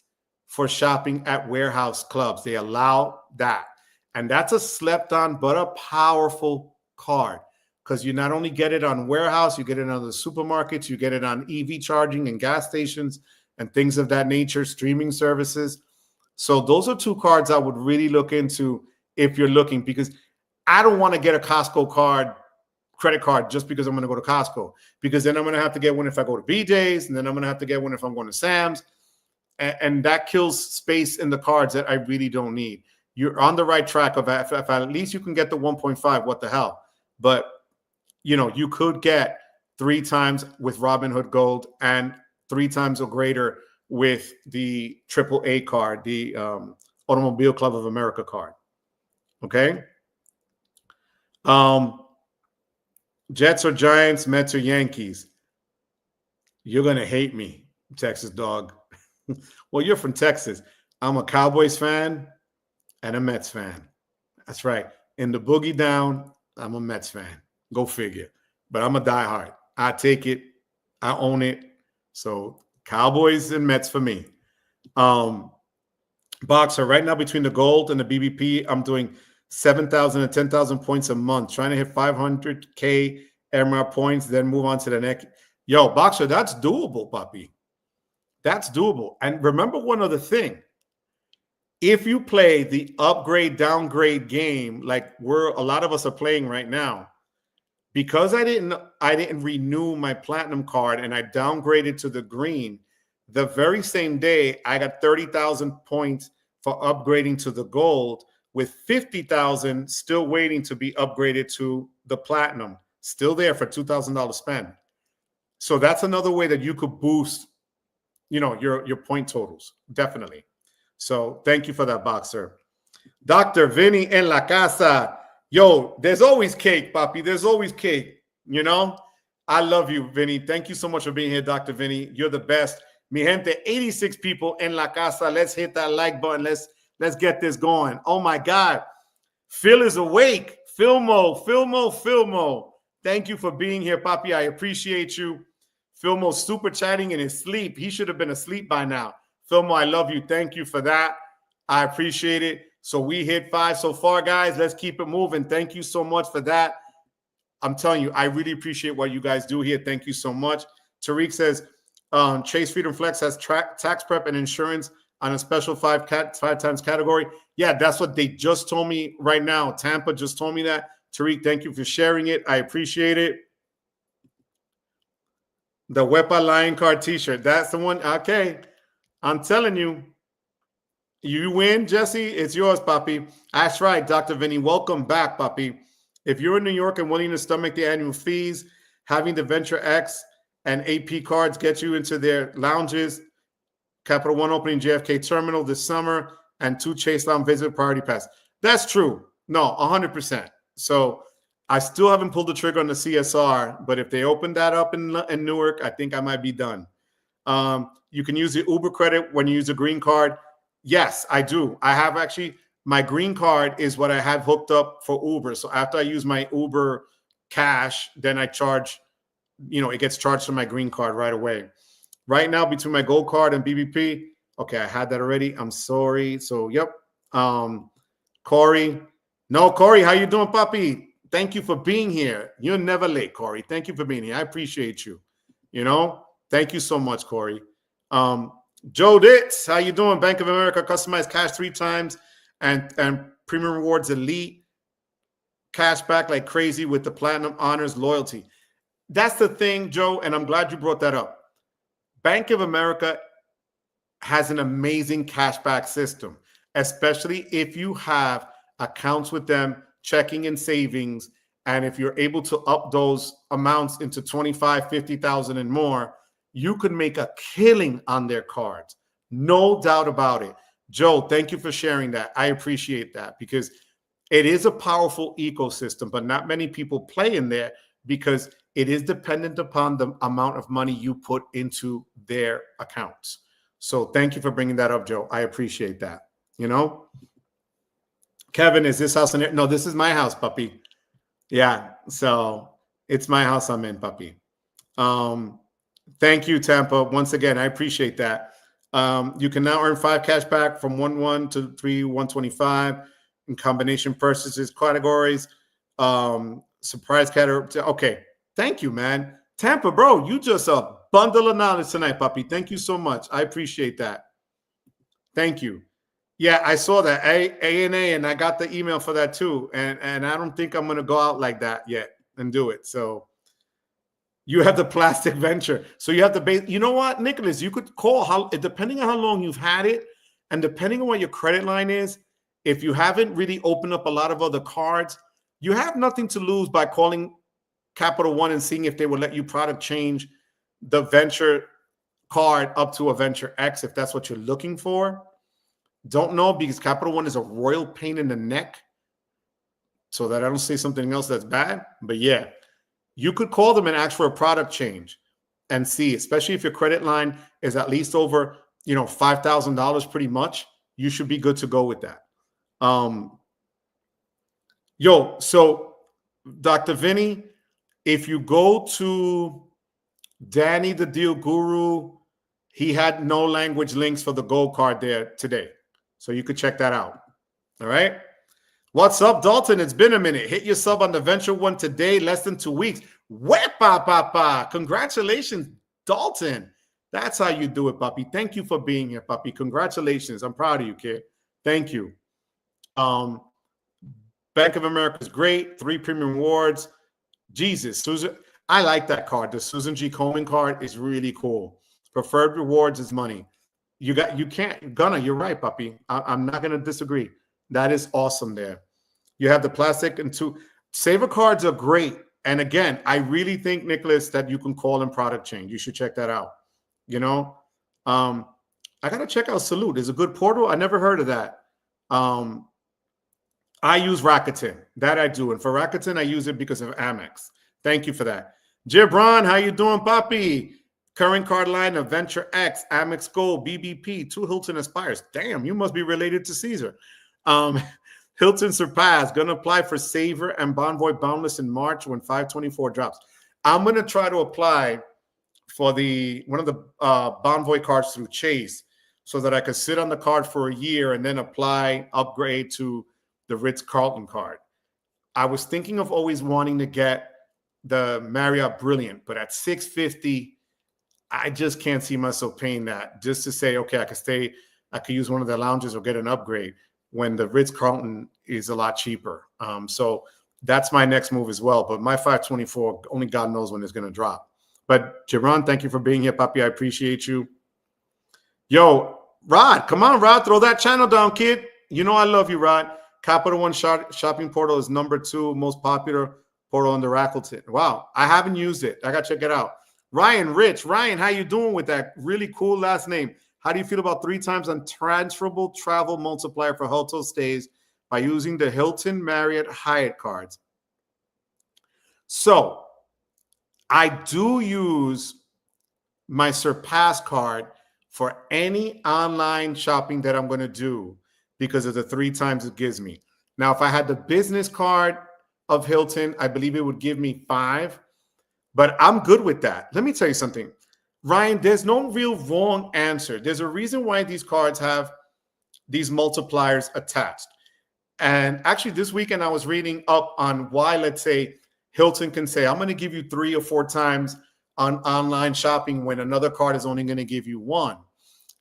for shopping at warehouse clubs. They allow that. And that's a slept on but a powerful card, because you not only get it on warehouse, you get it on the supermarkets, you get it on EV charging and gas stations and things of that nature, streaming services. So those are two cards I would really look into if you're looking, because I don't want to get a Costco credit card just because I'm going to go to Costco, because then I'm going to have to get one if I go to BJ's, and then I'm going to have to get one if I'm going to Sam's. And that kills space in the cards that I really don't need. You're on the right track of that. If at least you can get the 1.5, what the hell? But, you know, you could get 3 times with Robinhood Gold and 3 times or greater with the AAA card, the Automobile Club of America card. Okay? Jets or Giants, Mets or Yankees? You're going to hate me, Texas dog. Well, you're from Texas. I'm a Cowboys fan and a Mets fan. That's right. In the boogie down, I'm a Mets fan. Go figure. But I'm a diehard. I take it. I own it. So Cowboys and Mets for me. Boxer, right now between the gold and the BBP, I'm doing 7,000 and 10,000 points a month, trying to hit 500K MR points, then move on to the next. Yo, Boxer, that's doable, puppy. That's doable. And remember one other thing. If you play the upgrade, downgrade game, like a lot of us are playing right now, because I didn't renew my platinum card and I downgraded to the green, the very same day I got 30,000 points for upgrading to the gold, with 50,000 still waiting to be upgraded to the platinum, still there for $2,000 spend. So that's another way that you could boost, you know, your point totals, definitely. So thank you for that, Boxer. Dr. Vinny en la casa. Yo, there's always cake, papi. There's always cake, you know? I love you, Vinny. Thank you so much for being here, Dr. Vinny. You're the best. Mi gente, 86 people en la casa. Let's hit that like button. Let's get this going. Oh, my God. Phil is awake. Filmo. Thank you for being here, papi. I appreciate you. Filmo's super chatting in his sleep. He should have been asleep by now. Filmo, I love you. Thank you for that. I appreciate it. So we hit 5 so far, guys. Let's keep it moving. Thank you so much for that. I'm telling you, I really appreciate what you guys do here. Thank you so much. Tariq says, Chase Freedom Flex has tax prep and insurance on a special 5 times category. Yeah, that's what they just told me right now. Tampa just told me that. Tariq, thank you for sharing it. I appreciate it. The Wepa Lion Card t-shirt. That's the one. Okay. I'm telling you. You win, Jesse. It's yours, papi. That's right, Dr. Vinny. Welcome back, papi. If you're in New York and willing to stomach the annual fees, having the Venture X and AP cards get you into their lounges, Capital One opening JFK Terminal this summer, and 2 Chase Lounge Visit Priority Pass. That's true. No, 100%. So I still haven't pulled the trigger on the CSR, but if they open that up in Newark, I think I might be done. You can use the Uber credit when you use a green card. Yes, I do. I have actually, my green card is what I have hooked up for Uber. So after I use my Uber cash, then I charge, you know, it gets charged to my green card right away. Right now, between my gold card and BBP, okay, I had that already. I'm sorry. So, yep. Corey. No, Corey, how you doing, papi? Thank you for being here. You're never late, Corey. Thank you for being here. I appreciate you. You know, thank you so much, Corey. Joe Ditz, how you doing? Bank of America customized cash 3 times and premium rewards elite cash back like crazy with the platinum honors loyalty. That's the thing, Joe, and I'm glad you brought that up. Bank of America has an amazing cashback system, especially if you have accounts with them, checking and savings, and if you're able to up those amounts into 25, 50,000 and more, you could make a killing on their cards. No doubt about it. Joe, thank you for sharing that. I appreciate that because it is a powerful ecosystem, but not many people play in there because it is dependent upon the amount of money you put into their accounts. So thank you for bringing that up, Joe. I appreciate that. You know, Kevin, is this house in there? No, this is my house, puppy. Yeah, so it's my house I'm in, puppy. Thank you, Tampa. Once again, I appreciate that. You can now earn 5 cash back from 1-1 to 3-125 in combination purchases categories. Surprise category. Okay. Thank you, man. Tampa, bro, you just a bundle of knowledge tonight, puppy. Thank you so much. I appreciate that. Thank you. Yeah, I saw that A&A, and I got the email for that too. And I don't think I'm going to go out like that yet and do it. So you have the plastic venture. So you have the base. You know what, Nicholas? You could call, depending on how long you've had it and depending on what your credit line is, if you haven't really opened up a lot of other cards, you have nothing to lose by calling Capital One and seeing if they will let you product change the venture card up to a Venture X if that's what you're looking for. Don't know, because Capital One is a royal pain in the neck, so that I don't say something else that's bad. But yeah, you could call them and ask for a product change and see, especially if your credit line is at least over, $5,000 pretty much, you should be good to go with that. So Dr. Vinny, if you go to Danny the Deal Guru, he had no language links for the gold card there today. So you could check that out. All right. What's up, Dalton? It's been a minute. Hit your sub on the Venture One today, less than 2 weeks. Wepa. Congratulations, Dalton. That's how you do it, puppy. Thank you for being here, puppy. Congratulations. I'm proud of you, kid. Thank you. Bank of America is great. 3 premium rewards. Jesus, Susan. I like that card. The Susan G. Komen card is really cool. Preferred rewards is money. Gunna, you're right, puppy. I'm not going to disagree. That is awesome there. You have the plastic and 2 saver cards are great. And again, I really think, Nicholas, that you can call them product change. You should check that out. I got to check out Salute. Is a good portal. I never heard of that. I use Rakuten. That I do. And for Rakuten, I use it because of Amex. Thank you for that. Gibran, how you doing, Poppy? Current card line of Venture X, Amex Gold, BBP, 2 Hilton Aspires. Damn, you must be related to Caesar. Hilton Surpass, going to apply for Saver and Bonvoy Boundless in March when 524 drops. I'm going to try to apply for one of the Bonvoy cards through Chase so that I could sit on the card for a year and then upgrade to the Ritz-Carlton card. I was thinking of always wanting to get the Marriott Brilliant, but at $650, I just can't see myself paying that just to say, okay, I could use one of the lounges or get an upgrade when the Ritz-Carlton is a lot cheaper. So that's my next move as well. But my 524, only God knows when it's going to drop. But Jerron, thank you for being here, Papi. I appreciate you. Yo, Rod, come on, Rod, throw that channel down, kid. You know I love you, Rod. Capital One shopping portal is number 2 most popular portal on the Rakuten. Wow, I haven't used it. I got to check it out. Ryan Rich. Ryan, how you doing with that really cool last name? How do you feel about 3 times on transferable travel multiplier for hotel stays by using the Hilton, Marriott, Hyatt cards? So I do use my Surpass card for any online shopping that I'm going to do because of the 3 times it gives me. Now, if I had the business card of Hilton, I believe it would give me 5, but I'm good with that. Let me tell you something. Ryan, there's no real wrong answer. There's a reason why these cards have these multipliers attached. And actually, this weekend, I was reading up on why, let's say, Hilton can say, I'm going to give you 3 or 4 times on online shopping when another card is only going to give you 1.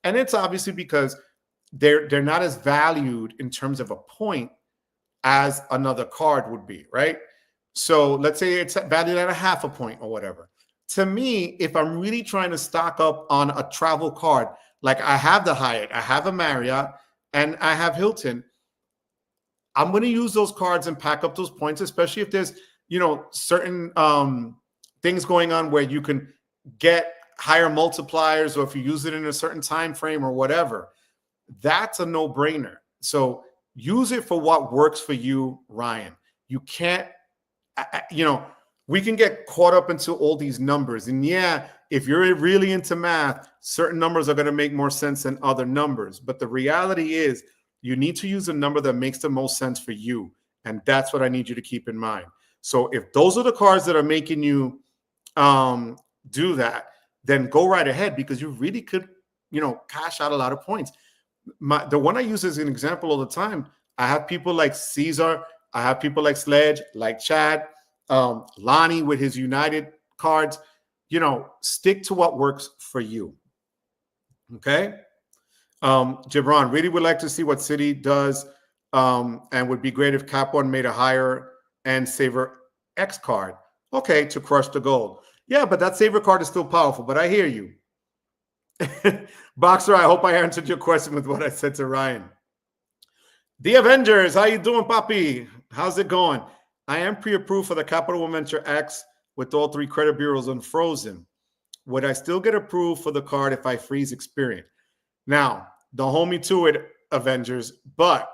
And it's obviously because they're not as valued in terms of a point as another card would be, right? So let's say it's valued at a half a point or whatever. To me, if I'm really trying to stock up on a travel card, like I have the Hyatt, I have a Marriott, and I have Hilton, I'm going to use those cards and pack up those points, especially if there's, certain things going on where you can get higher multipliers, or if you use it in a certain time frame or whatever. That's a no-brainer. So use it for what works for you, Ryan. You can't, we can get caught up into all these numbers. And yeah, if you're really into math, certain numbers are going to make more sense than other numbers. But the reality is you need to use a number that makes the most sense for you. And that's what I need you to keep in mind. So if those are the cards that are making you do that, then go right ahead, because you really could, cash out a lot of points. The one I use as an example all the time, I have people like Caesar, I have people like Sledge, like Chad, Lonnie with his United cards. Stick to what works for you. Okay. Gibran, really would like to see what City does, and would be great if Cap One made a higher end Saver X card. Okay, to crush the gold. Yeah, but that Saver card is still powerful, but I hear you. Boxer, I hope I answered your question with what I said to Ryan. The Avengers, how you doing, Papi? How's it going? I am pre-approved for the Capital One Venture X with all 3 credit bureaus unfrozen. Would I still get approved for the card if I freeze Experian? Now, don't hold me to it, Avengers, but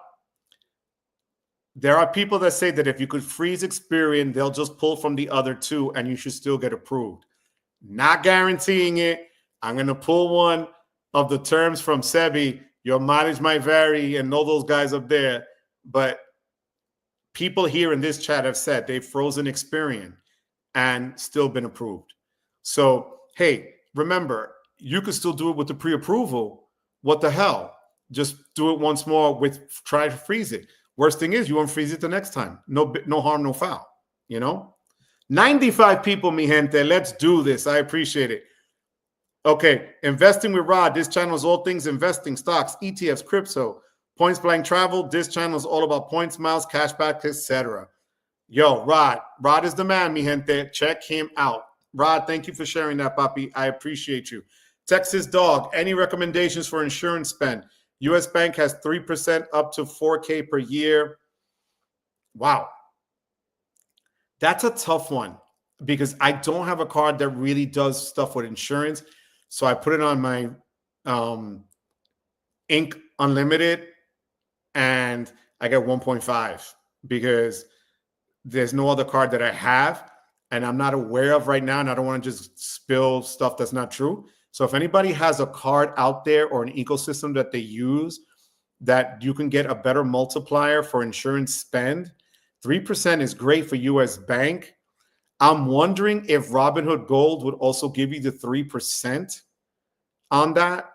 there are people that say that if you could freeze Experian, they'll just pull from the other 2 and you should still get approved. Not guaranteeing it. I'm going to pull one of the terms from SEBI. Your mileage might vary and know those guys up there, but people here in this chat have said they've frozen Experian and still been approved. So, hey, remember, you could still do it with the pre-approval. What the hell? Just do it once more try to freeze it. Worst thing is you won't freeze it the next time. No harm, no foul, 95 people, mi gente. Let's do this. I appreciate it. Okay, investing with Rod. This channel is all things investing, stocks, ETFs, crypto, points blank travel. This channel is all about points, miles, cashback, etc. Yo, Rod is the man, mi gente. Check him out. Rod, thank you for sharing that, papi. I appreciate you. Texas Dog, any recommendations for insurance spend? U.S. Bank has 3% up to $4K per year. Wow. That's a tough one because I don't have a card that really does stuff with insurance. So I put it on my Inc. Unlimited and I get 1.5 because there's no other card that I have and I'm not aware of right now. And I don't want to just spill stuff that's not true. So if anybody has a card out there or an ecosystem that they use that you can get a better multiplier for insurance spend, 3% is great for U.S. Bank. I'm wondering if Robinhood Gold would also give you the 3% on that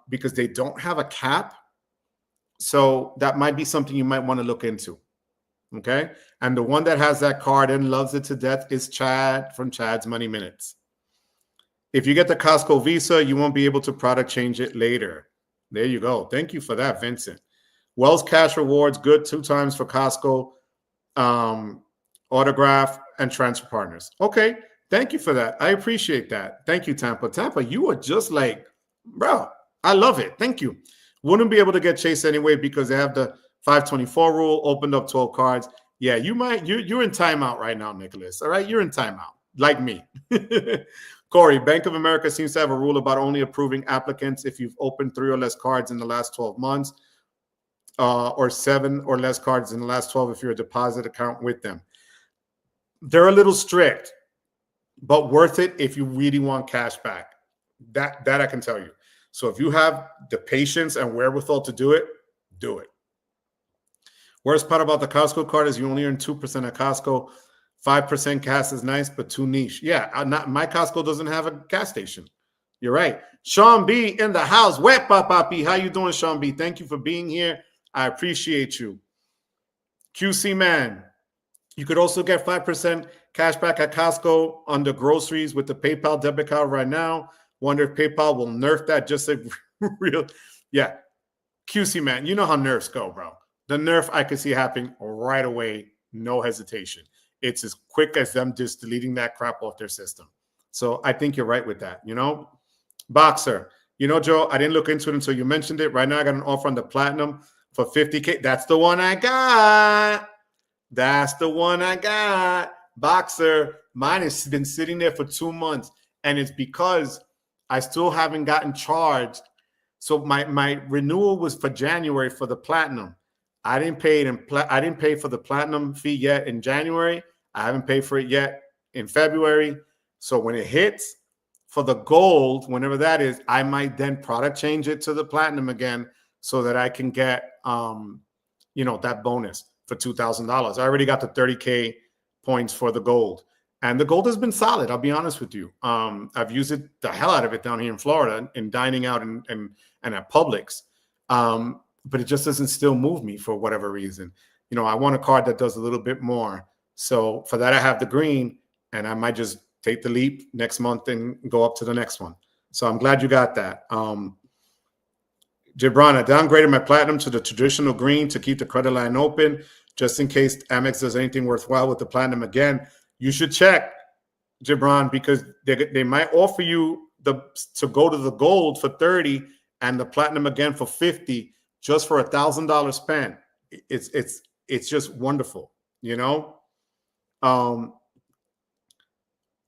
because they don't have a cap. So that might be something you might want to look into. Okay. And the one that has that card and loves it to death is Chad from Chad's Money Minutes. If you get the Costco Visa, you won't be able to product change it later. There you go. Thank you for that, Vincent. Wells Cash Rewards, good 2 times for Costco, autograph, and transfer partners. Okay, thank you for that. I appreciate that. Thank you, Tampa. Tampa, you are just like, bro, I love it. Thank you. Wouldn't be able to get Chase anyway because they have the 524 rule, opened up 12 cards. Yeah, you're in timeout right now, Nicholas. All right, you're in timeout, like me. Corey, Bank of America seems to have a rule about only approving applicants if you've opened 3 or less cards in the last 12 months, or 7 or less cards in the last 12 if you're a deposit account with them. They're a little strict, but worth it if you really want cash back. That I can tell you. So if you have the patience and wherewithal to do it, do it. Worst part about the Costco card is you only earn 2% at Costco. 5% gas is nice, but too niche. Yeah, my Costco doesn't have a gas station. You're right. Sean B in the house. Wet papi. How you doing, Sean B? Thank you for being here. I appreciate you. QC man. You could also get 5% cash back at Costco under groceries with the PayPal debit card right now. Wonder if PayPal will nerf that just like real. Yeah. QC man, you know how nerfs go, bro. The nerf I could see happening right away. No hesitation. It's as quick as them just deleting that crap off their system. So I think you're right with that, Boxer, Joe, I didn't look into it until you mentioned it. Right now I got an offer on the Platinum for 50K. That's the one I got. That's the one I got. Boxer, mine has been sitting there for 2 months, and it's because I still haven't gotten charged. So my renewal was for January for the Platinum. I didn't pay for the Platinum fee yet in January. I haven't paid for it yet in February. So when it hits for the Gold, whenever that is, I might then product change it to the Platinum again so that I can get that bonus for $2,000. I already got the 30K points for the Gold. And the gold has been solid. I'll be honest with you. I've used it the hell out of it down here in Florida in dining out and at Publix. But it just doesn't still move me for whatever reason. You know, I want a card that does a little bit more. So for that, I have the green, and I might just take the leap next month and go up to the next one. So I'm glad you got that. Gibran, I downgraded my platinum to the traditional green to keep the credit line open, just in case Amex does anything worthwhile with the platinum again. You should check, Gibran, because they might offer you to go to the gold for 30 and the platinum again for 50, just for $1,000 spent. It's just wonderful, you know.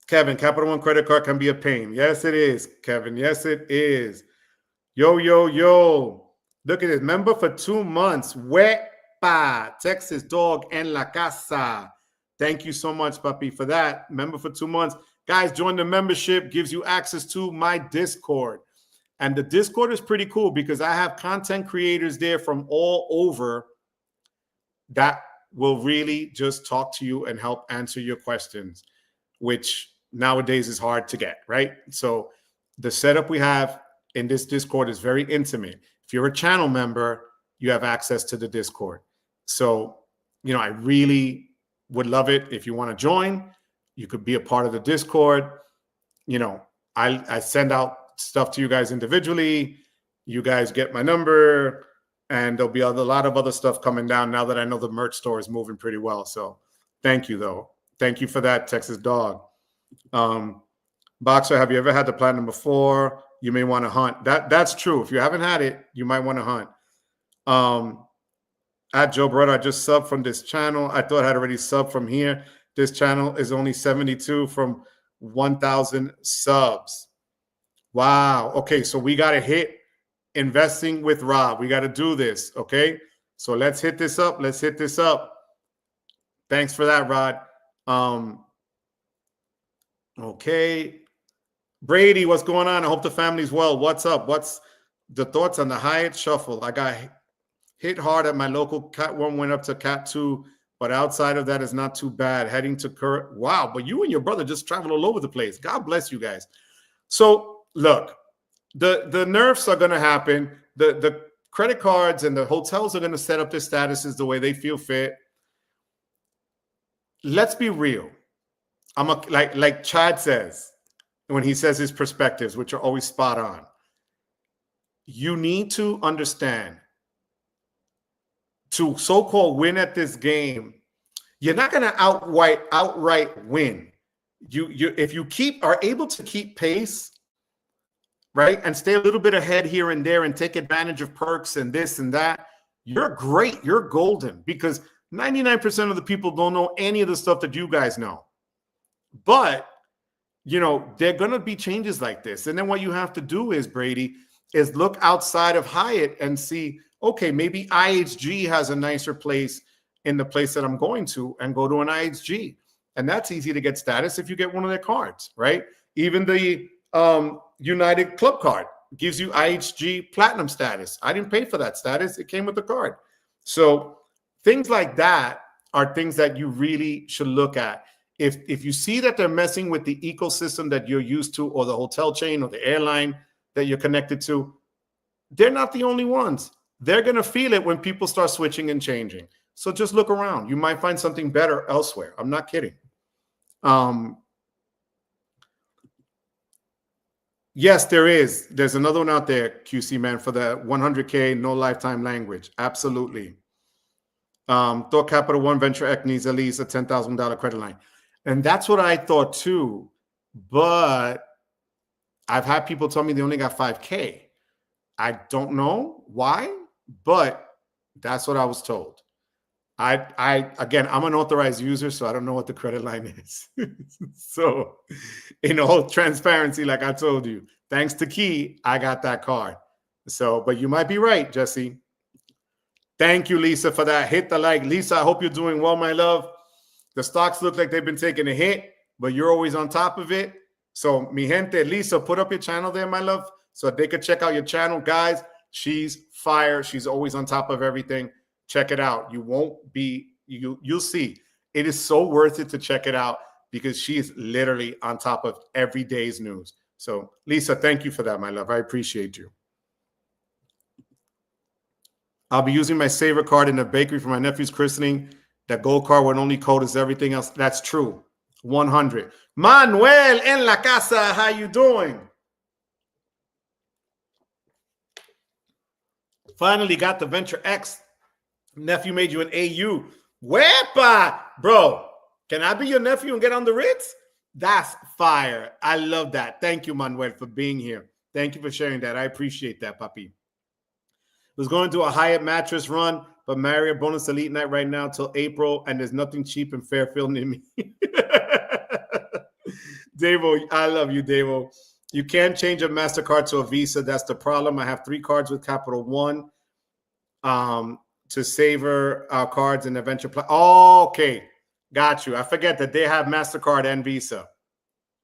Kevin, Capital One credit card can be a pain. Yes, it is, Kevin. Yes, it is. Yo. Look at this. Member for 2 months. Wepa, Texas dog en la casa. Thank you so much, Papi, for that. Member for 2 months. Guys, join the membership. Gives you access to my Discord. And the Discord is pretty cool because I have content creators there from all over that will really just talk to you and help answer your questions, which nowadays is hard to get, right? So the setup we have in this Discord is very intimate. If you're a channel member, you have access to the Discord. So, you know, I really would love it if you want to join. You could be a part of the Discord. You know, I send out stuff to you guys individually. You guys get my number, and there'll be a lot of other stuff coming down now that I know the merch store is moving pretty well. So thank you, though. Thank you for that, Texas Dog. Boxer, have you ever had the platinum before? You may want to hunt. That's true. If you haven't had it, you might want to hunt. At Joe Brother, I just subbed from this channel. I thought I had already subbed from here. This channel is only 72 from 1,000 subs. Wow. Okay, so we got to hit investing with Rob. We got to do this, okay? So let's hit this up. Let's hit this up. Thanks for that, Rod. Okay. Brady, what's going on? I hope the family's well. What's up? What's the thoughts on the Hyatt Shuffle? I got hit hard at my local. Cat 1 went up to Cat 2, but outside of that is not too bad. Heading to Current. Wow, but you and your brother just travel all over the place. God bless you guys. So look, the nerfs are going to happen. The credit cards and the hotels are going to set up their statuses the way they feel fit. Let's be real. Like Chad says when he says his perspectives, which are always spot on. You need to understand, to so-called win at this game, you're not going to outright win. If you are able to keep pace, right, and stay a little bit ahead here and there and take advantage of perks and this and that, you're great. You're golden, because 99% of the people don't know any of the stuff that you guys know. But, you know, there are going to be changes like this. And then what you have to do is, Brady, is look outside of Hyatt and see, okay, maybe IHG has a nicer place in the place that I'm going to, and go to an IHG. And that's easy to get status if you get one of their cards, right? Even the United Club card gives you IHG Platinum status. I didn't pay for that status. It came with the card. So things like that are things that you really should look at. If you see that they're messing with the ecosystem that you're used to, or the hotel chain or the airline that you're connected to, they're not the only ones. They're going to feel it when people start switching and changing. So just look around. You might find something better elsewhere. I'm not kidding. Yes, there is. There's another one out there, QC man, for the 100K, no lifetime language. Absolutely. Thought Capital One Venture X needs at least a $10,000 credit line. And that's what I thought too. But I've had people tell me they only got 5K. I don't know why, but that's what I was told. Again, I'm an authorized user, so I don't know what the credit line is. So, in all transparency, like I told you, thanks to Key, I got that card. So, but you might be right, Jesse. Thank you, Lisa, for that. Hit the like. Lisa, I hope you're doing well, my love. The stocks look like they've been taking a hit, but you're always on top of it. So, mi gente, Lisa, put up your channel there, my love, so they could check out your channel. Guys, she's fire. She's always on top of everything. Check it out. You won't be, you'll see. It is so worth it to check it out. because she is literally on top of every day's news. So, Lisa, thank you for that, my love. I appreciate you. I'll be using my Saver card in the bakery for my nephew's christening. That gold card would only code as everything else. That's true. 100. Manuel en la casa, how you doing? Finally got the Venture X. Nephew made you an AU. Wepa! Bro, can I be your nephew and get on the Ritz? That's fire. I love that. Thank you, Manuel, for being here. Thank you for sharing that. I appreciate that, puppy. Was going to do a Hyatt mattress run, but Marriott bonus elite night right now till April, and there's nothing cheap in Fairfield near me. Davo, I love you, Davo. You can't change a MasterCard to a Visa. That's the problem. I have 3 cards with Capital One to Saver cards in the Venture Plus. Oh, okay, got you. I forget that they have MasterCard and Visa.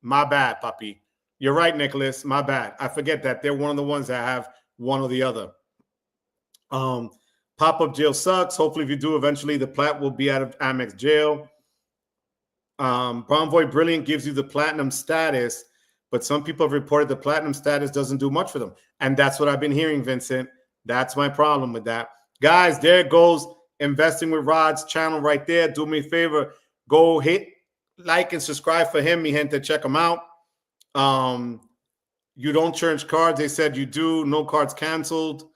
My bad, puppy. You're right, Nicholas. My bad. I forget that they're one of the ones that have one or the other. Pop-up jail sucks. Hopefully, if you do, eventually the plat will be out of Amex jail. Bonvoy Brilliant gives you the platinum status, but some people have reported the platinum status doesn't do much for them. And that's what I've been hearing, Vincent. That's my problem with that. Guys, there goes Investing with Rod's channel right there. Do me a favor. Go hit like and subscribe for him, mi gente. Check him out. You don't charge cards. They said you do. No cards canceled.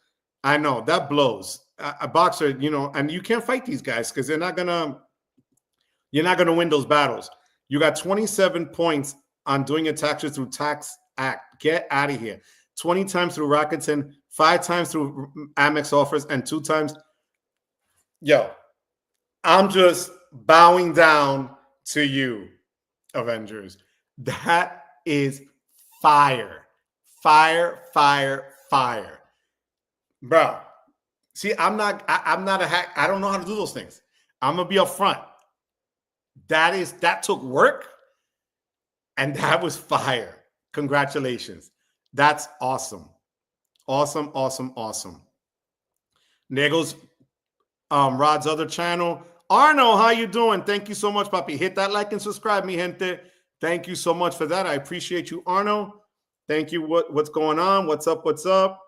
I know that blows. A boxer, you know, and you can't fight these guys because you're not gonna win those battles. You got 27 points on doing your taxes through Tax Act. Get out of here. 20 times through Rakuten, 5 times through Amex offers, and 2 times. Yo, I'm just bowing down to you, Avengers. That is fire. Fire, fire, fire. Bro, see, I'm not a hack. I don't know how to do those things. I'm gonna be upfront. That took work, and that was fire. Congratulations. That's awesome. Awesome, awesome, awesome. There goes Rod's other channel. Arno, how you doing? Thank you so much, papi. Hit that like and subscribe, mi gente. Thank you so much for that. I appreciate you, Arno. Thank you. What's going on? What's up? What's up?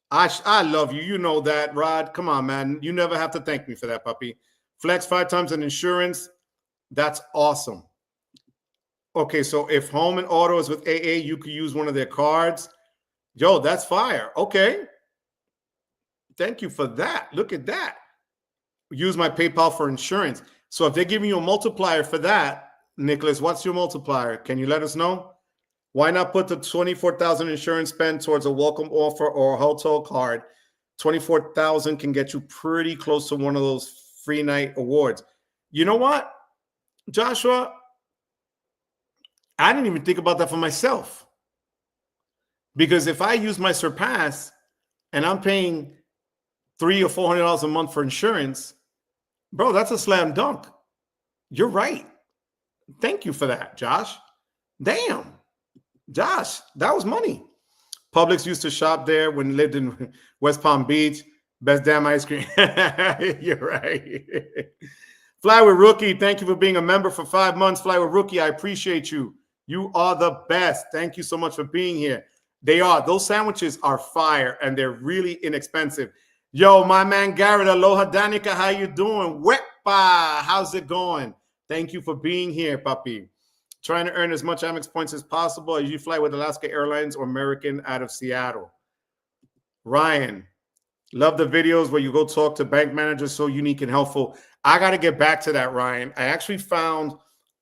I love you. You know that, Rod. Come on, man. You never have to thank me for that, puppy. Flex 5 times in insurance. That's awesome. Okay, so if home and auto is with AA, you could use one of their cards. Yo, that's fire. Okay. Thank you for that. Look at that. Use my PayPal for insurance. So if they're giving you a multiplier for that, Nicholas, what's your multiplier? Can you let us know? Why not put the $24,000 insurance spend towards a welcome offer or a hotel card? $24,000 can get you pretty close to one of those free night awards. You know what, Joshua? I didn't even think about that for myself. Because if I use my Surpass and I'm paying $300 or $400 a month for insurance, bro, that's a slam dunk. You're right. Thank you for that, Josh. Damn. Josh, that was money. Publix used to shop there when lived in West Palm Beach. Best damn ice cream. You're right. Fly with Rookie, thank you for being a member for 5 months. Fly with Rookie, I appreciate you. You are the best. Thank you so much for being here. They are. Those sandwiches are fire, and they're really inexpensive. Yo, my man Garrett, aloha Danica, how you doing? Wepa, how's it going? Thank you for being here, papi. Trying to earn as much Amex points as possible as you fly with Alaska Airlines or American out of Seattle. Ryan, love the videos where you go talk to bank managers, so unique and helpful. I got to get back to that, Ryan. I actually found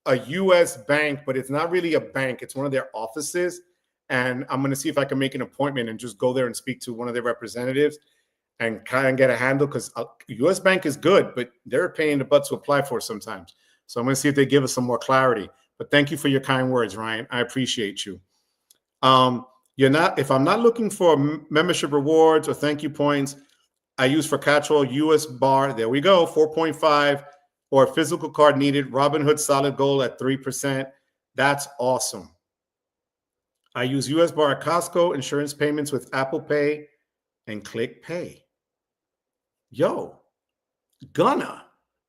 a U.S. bank, but it's not really a bank. It's one of their offices, and I'm going to see if I can make an appointment and just go there and speak to one of their representatives and kind of get a handle, because U.S. bank is good, but they're a pain in the butt to apply for sometimes. So I'm going to see if they give us some more clarity. But thank you for your kind words, Ryan. I appreciate you. If I'm not looking for membership rewards or thank you points, I use for catchall US bar. There we go, 4.5, or a physical card needed. Robinhood Solid Gold at 3%. That's awesome. I use US bar at Costco, insurance payments with Apple Pay and Click Pay. Yo, Gunna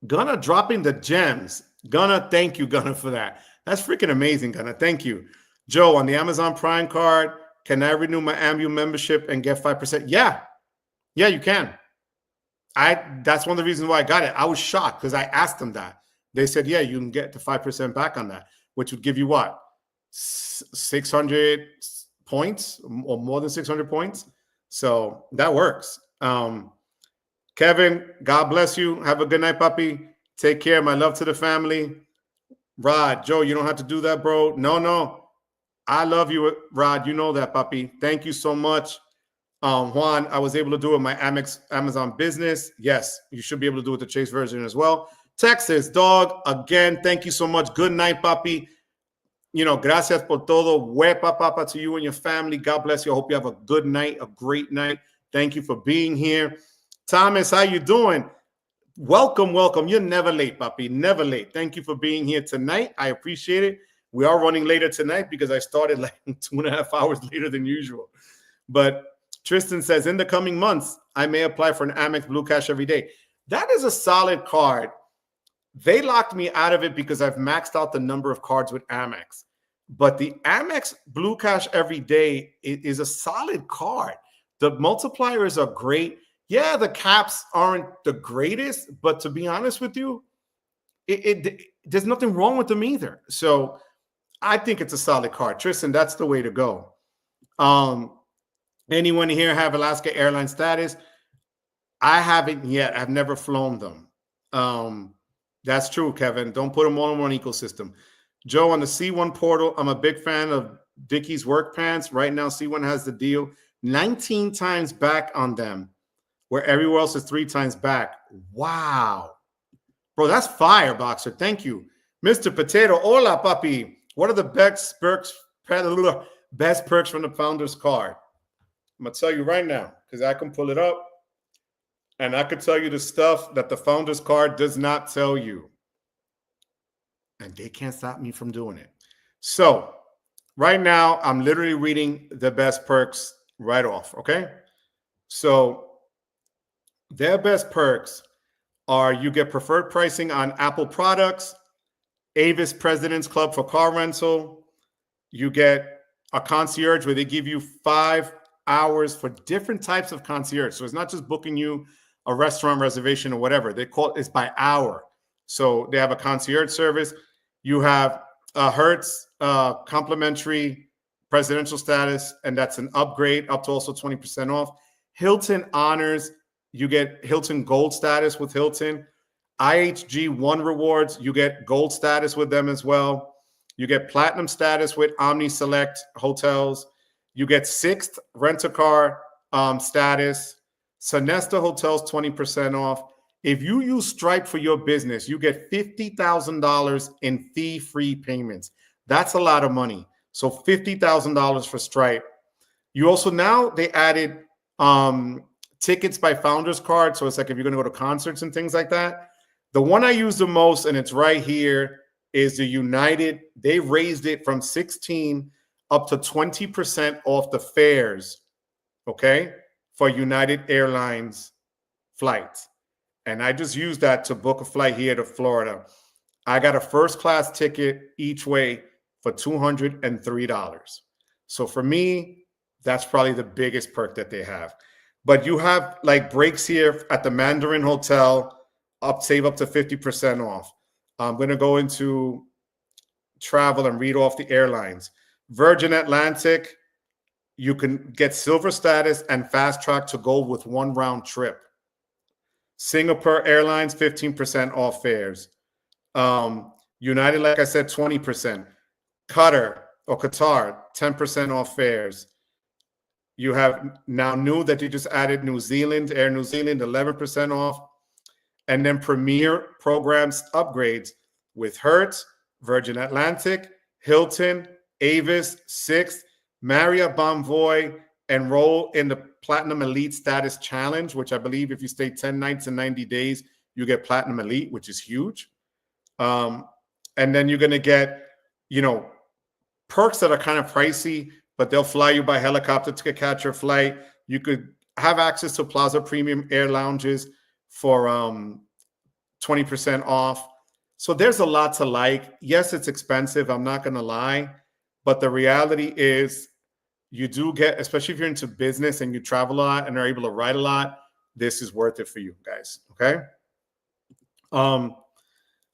dropping the gems. Gunna, thank you, Gunna, for that. That's freaking amazing, Gunnar. Thank you. Joe, on the Amazon Prime card, can I renew my AMU membership and get 5%? Yeah. Yeah, you can. That's one of the reasons why I got it. I was shocked because I asked them that. They said, yeah, you can get the 5% back on that, which would give you what? 600 points or more than 600 points. So that works. Kevin, God bless you. Have a good night, puppy. Take care. My love to the family. Rod, Joe, you don't have to do that, bro. No. I love you, Rod. You know that, puppy. Thank you so much. Juan, I was able to do it with my Amex Amazon business. Yes, you should be able to do it the Chase version as well. Texas, dog, again, thank you so much. Good night, papi. Gracias por todo. Huepa, papa, to you and your family. God bless you. I hope you have a good night, a great night. Thank you for being here. Thomas, how you doing? Welcome. You're never late, papi. Never late. Thank you for being here tonight. I appreciate it. We are running later tonight because I started like 2.5 hours later than usual. But Tristan says, in the coming months, I may apply for an Amex Blue Cash every day. That is a solid card. They locked me out of it because I've maxed out the number of cards with Amex. But the Amex Blue Cash every day is a solid card. The multipliers are great. Yeah, the caps aren't the greatest, but to be honest with you, there's nothing wrong with them either. So I think it's a solid card. Tristan, that's the way to go. Anyone here have Alaska Airlines status? I haven't yet. I've never flown them. That's true, Kevin. Don't put them all in one ecosystem. Joe, on the C1 portal, I'm a big fan of Dickies work pants. Right now, C1 has the deal 19 times back on them, where everywhere else is 3 times back. Wow. Bro, that's fire, Boxer. Thank you. Mr. Potato, hola, papi. What are the best perks from the Founders card? I'm going to tell you right now because I can pull it up and I can tell you the stuff that the Founders card does not tell you. And they can't stop me from doing it. So right now, I'm literally reading the best perks right off, okay? So their best perks are you get preferred pricing on Apple products, Avis President's Club for car rental. You get a concierge where they give you 5 hours for different types of concierge. So it's not just booking you a restaurant reservation or whatever. They call it's by hour. So they have a concierge service. You have Hertz complimentary presidential status, and that's an upgrade up to also 20% off. Hilton Honors, you get Hilton Gold status with Hilton. IHG One Rewards, you get gold status with them as well. You get platinum status with Omni Select Hotels. You get 6th rent-a-car status. Sonesta Hotels, 20% off. If you use Stripe for your business, you get $50,000 in fee-free payments. That's a lot of money. So $50,000 for Stripe. You also now, they added tickets by Founders card. So it's like if you're going to go to concerts and things like that. The one I use the most, and it's right here, is the United. They raised it from 16 up to 20% off the fares, okay, for United Airlines flights. And I just used that to book a flight here to Florida. I got a first class ticket each way for $203. So for me, that's probably the biggest perk that they have. But you have like breaks here at the Mandarin Hotel, save up to 50% off. I'm going to go into travel and read off the airlines. Virgin Atlantic, you can get silver status and fast track to gold with 1 round trip. Singapore Airlines, 15% off fares. United, like I said, 20%. Qatar, 10% off fares. You have now new that you just added New Zealand, Air New Zealand, 11% off. And then Premier programs upgrades with Hertz, Virgin Atlantic, Hilton, Avis, 6th, Marriott Bonvoy, enroll in the Platinum Elite Status Challenge, which I believe if you stay 10 nights and 90 days, you get Platinum Elite, which is huge. And then you're going to get, perks that are kind of pricey, but they'll fly you by helicopter to catch your flight. You could have access to Plaza Premium Air Lounges for 20% off. So there's a lot to like. Yes, it's expensive. I'm not going to lie. But the reality is you do get, especially if you're into business and you travel a lot and are able to write a lot, this is worth it for you guys. Okay.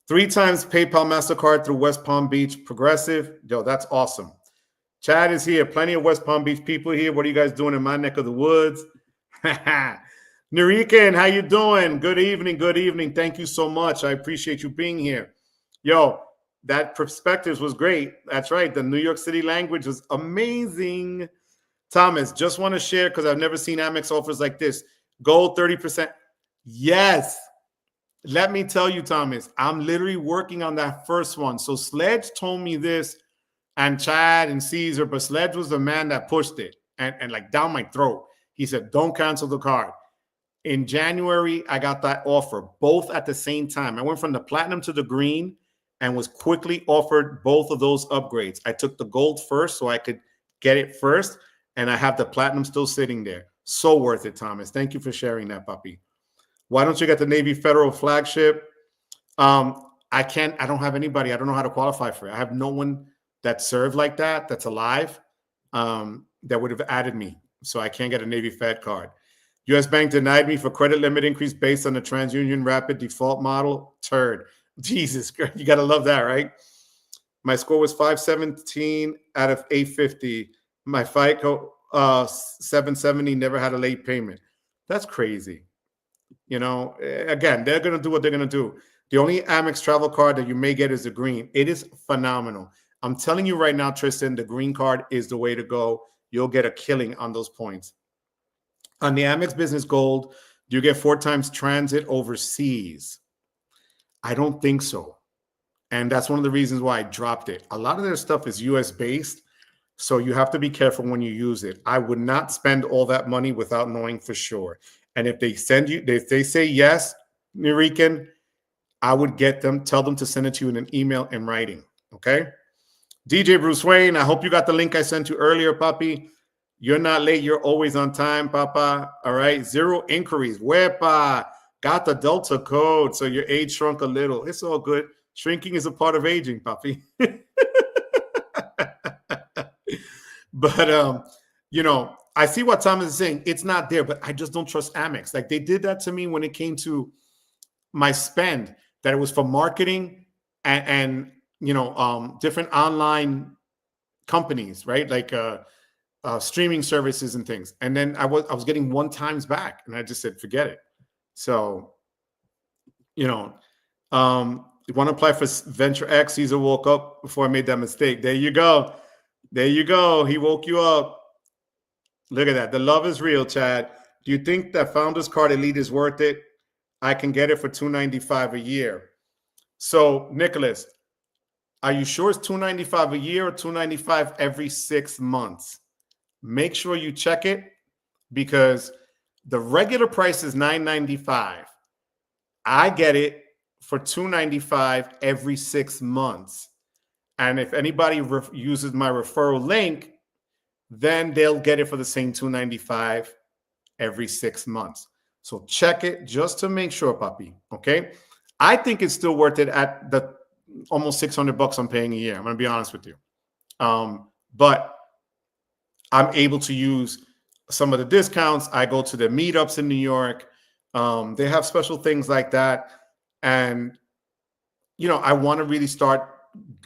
3 times PayPal, MasterCard through West Palm Beach Progressive. Yo, that's awesome. Chad is here. Plenty of West Palm Beach people here. What are you guys doing in my neck of the woods? Narikan, how you doing? Good evening. Good evening. Thank you so much. I appreciate you being here. Yo, that perspectives was great. That's right. The New York City language was amazing. Thomas, just want to share because I've never seen Amex offers like this. Gold 30%. Yes. Let me tell you, Thomas, I'm literally working on that first one. So Sledge told me this, and Chad and Caesar, but Sledge was the man that pushed it and like down my throat. He said, don't cancel the card. In January, I got that offer, both at the same time. I went from the platinum to the green and was quickly offered both of those upgrades. I took the gold first so I could get it first, and I have the platinum still sitting there. So worth it, Thomas. Thank you for sharing that, puppy. Why don't you get the Navy Federal flagship? I don't have anybody. I don't know how to qualify for it. I have no one that served like that, that's alive, that would have added me. So I can't get a Navy Fed card. U.S. Bank denied me for credit limit increase based on the TransUnion Rapid default model. Turd. Jesus Christ. You got to love that, right? My score was 517 out of 850. My FICO 770, never had a late payment. That's crazy. You know, again, they're going to do what they're going to do. The only Amex travel card that you may get is the green. It is phenomenal. I'm telling you right now, Tristan, the green card is the way to go. You'll get a killing on those points. On the Amex Business Gold, do you get 4 times transit overseas? I don't think so. And that's one of the reasons why I dropped it. A lot of their stuff is US based, so you have to be careful when you use it. I would not spend all that money without knowing for sure. And if they send you, if they say yes, Narikan, I would tell them to send it to you in an email in writing. Okay? DJ Bruce Wayne, I hope you got the link I sent you earlier, puppy. You're not late. You're always on time, papa. All right? 0 inquiries. Wepa. Got the Delta code, so your age shrunk a little. It's all good. Shrinking is a part of aging, puppy. But, you know, I see what Thomas is saying. It's not there, but I just don't trust Amex. Like, they did that to me when it came to my spend, that it was for marketing and you know, different online companies, right? Like streaming services and things. And then I was getting 1 times back, and I just said, forget it. So, you know, you want to apply for Venture X? Caesar woke up before I made that mistake. There you go. There you go. He woke you up. Look at that. The love is real, Chad. Do you think that Founders Card Elite is worth it? I can get it for $295 a year. So, Nicholas, are you sure it's $295 a year or $295 every 6 months? Make sure you check it, because the regular price is $995. I get it for $295 every 6 months. And if anybody uses my referral link, then they'll get it for the same $295 every 6 months. So check it just to make sure, puppy. Okay. I think it's still worth it at the almost $600 I'm paying a year. I'm going to be honest with you. But I'm able to use some of the discounts. I go to the meetups in New York. They have special things like that. And, you know, I want to really start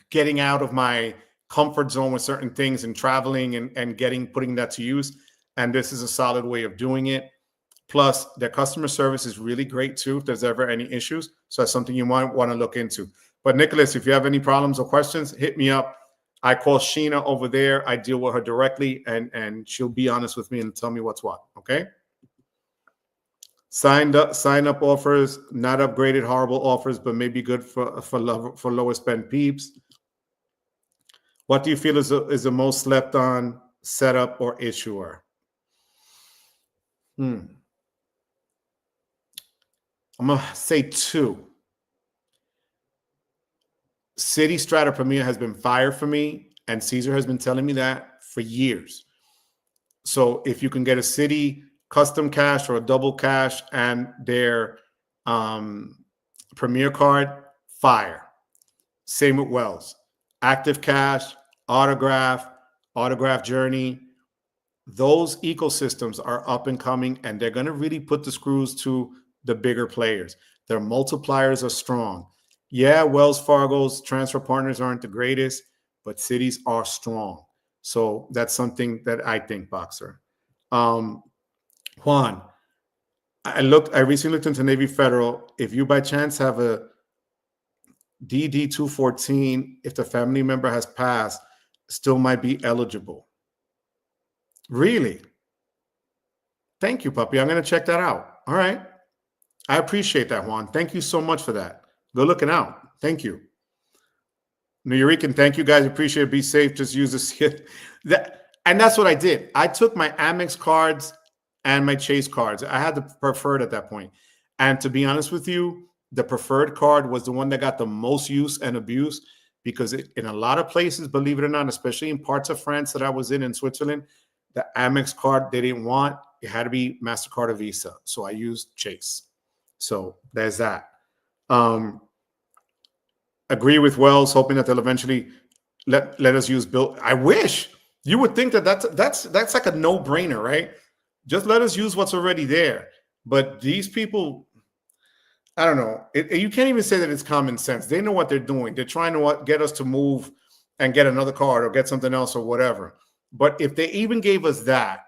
getting out of my comfort zone with certain things and traveling and putting that to use. And this is a solid way of doing it. Plus, their customer service is really great too if there's ever any issues. So that's something you might want to look into. But Nicholas, if you have any problems or questions, hit me up. I call Sheena over there. I deal with her directly, and she'll be honest with me and tell me what's what. Okay. Sign up offers, not upgraded, horrible offers, but maybe good for lower spend peeps. What do you feel is the most slept on setup or issuer? I'm going to say 2. City Strata Premier has been fire for me, and Caesar has been telling me that for years. So if you can get a City custom cash or a double cash and their Premier card, fire. Same with Wells. Active Cash, Autograph, Autograph Journey. Those ecosystems are up and coming, and they're going to really put the screws to the bigger players. Their multipliers are strong. Yeah, Wells Fargo's transfer partners aren't the greatest, but cities are strong. So that's something that I think, Boxer. Juan, I recently looked into Navy Federal. If you by chance have a DD 214, if the family member has passed, still might be eligible. Really? Thank you, puppy. I'm going to check that out. All right. I appreciate that, Juan. Thank you so much for that. Good looking out. Thank you. New Yorican, thank you, guys. Appreciate it. Be safe. Just use this. And that's what I did. I took my Amex cards and my Chase cards. I had the preferred at that point. And to be honest with you, the preferred card was the one that got the most use and abuse, because in a lot of places, believe it or not, especially in parts of France that I was in Switzerland, the Amex card they didn't want. It had to be MasterCard or Visa. So I used Chase. So there's that. Agree with Wells, hoping that they'll eventually let us use Bill. I wish. You would think that that's like a no-brainer, right? Just let us use what's already there. But these people, I don't know. You can't even say that it's common sense. They know what they're doing. They're trying to get us to move and get another card or get something else or whatever. But if they even gave us that,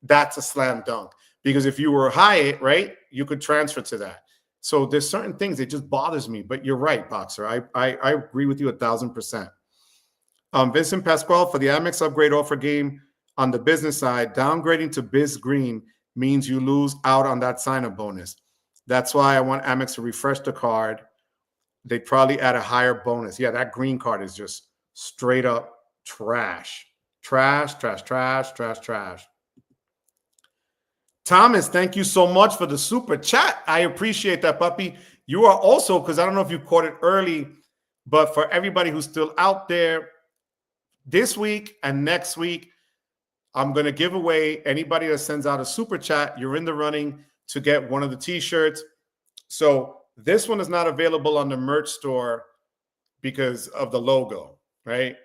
that's a slam dunk. Because if you were Hyatt, right, you could transfer to that. So there's certain things that just bothers me. But you're right, Boxer. I agree with you 1,000%. Vincent Pasquale, for the Amex upgrade offer game on the business side, downgrading to Biz Green means you lose out on that sign-up bonus. That's why I want Amex to refresh the card. They probably add a higher bonus. Yeah, that green card is just straight up trash. Trash, trash, trash, trash, trash. Thomas, thank you so much for the super chat. I appreciate that, puppy. You are also, because I don't know if you caught it early, but for everybody who's still out there, this week and next week, I'm going to give away anybody that sends out a super chat. You're in the running to get one of the t-shirts. So this one is not available on the merch store because of the logo, right?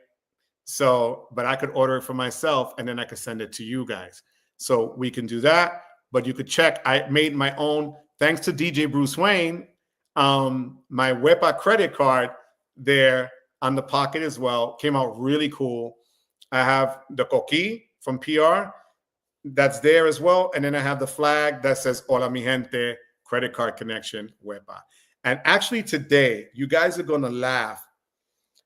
So, but I could order it for myself and then I could send it to you guys. So we can do that, but you could check. I made my own, thanks to DJ Bruce Wayne, my WEPA credit card there on the pocket as well. Came out really cool. I have the coquille from PR that's there as well. And then I have the flag that says Hola mi gente, credit card connection, WEPA. And actually today, you guys are going to laugh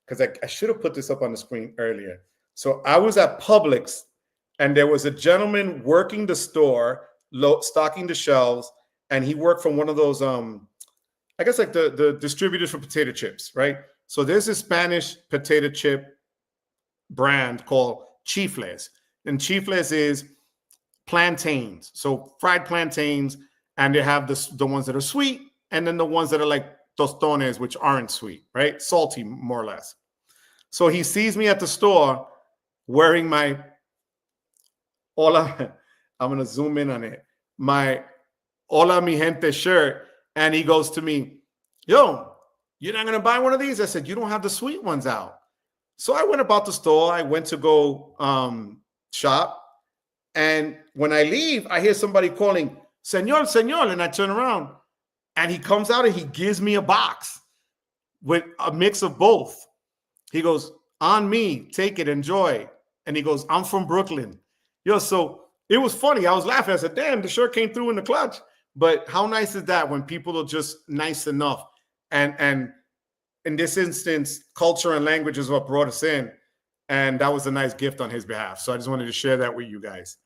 because I should have put this up on the screen earlier. So I was at Publix and there was a gentleman working the store, stocking the shelves, and he worked from one of those, I guess like the distributors for potato chips, right? So there's a Spanish potato chip brand called Chifles. And Chifles is plantains. So fried plantains, and they have the ones that are sweet, and then the ones that are like tostones, which aren't sweet, right? Salty, more or less. So he sees me at the store wearing my Hola, I'm going to zoom in on it, my Hola mi gente shirt, and he goes to me, yo, you're not going to buy one of these? I said, you don't have the sweet ones out. So I went about the store. I went to go shop. And when I leave, I hear somebody calling, Senor, Senor. And I turn around and he comes out and he gives me a box with a mix of both. He goes, on me, take it, enjoy. And he goes, I'm from Brooklyn. Yo, so it was funny. I was laughing. I said, damn, the shirt came through in the clutch. But how nice is that when people are just nice enough? And in this instance, culture and language is what brought us in. And that was a nice gift on his behalf. So I just wanted to share that with you guys.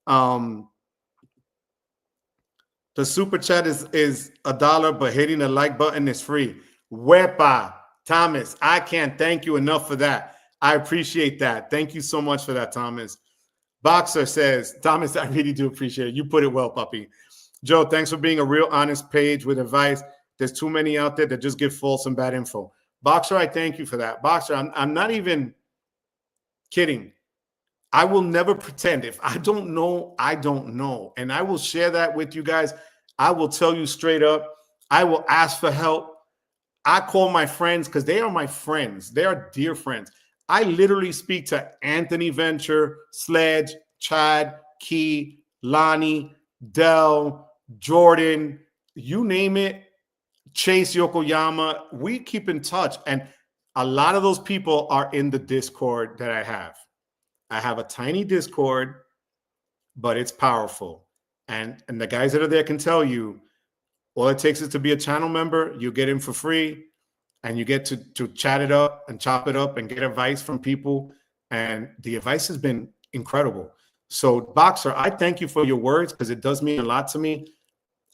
The super chat is $1, but hitting the like button is free. Wepa, Thomas, I can't thank you enough for that. I appreciate that. Thank you so much for that, Thomas. Boxer says, Thomas, I really do appreciate it. You put it well, puppy. Joe, thanks for being a real honest page with advice. There's too many out there that just give false and bad info. Boxer, I thank you for that. Boxer, I'm not even kidding. I will never pretend. If I don't know, I don't know. And I will share that with you guys. I will tell you straight up. I will ask for help. I call my friends because they are my friends. They are dear friends. I literally speak to Anthony Venture, Sledge, Chad, Key, Lonnie, Dell, Jordan, you name it, Chase Yokoyama. We keep in touch. And a lot of those people are in the Discord that I have. I have a tiny Discord, but it's powerful. And the guys that are there can tell you, all it takes is to be a channel member. You get in for free, and you get to chat it up and chop it up and get advice from people. And the advice has been incredible. So, Boxer, I thank you for your words because it does mean a lot to me.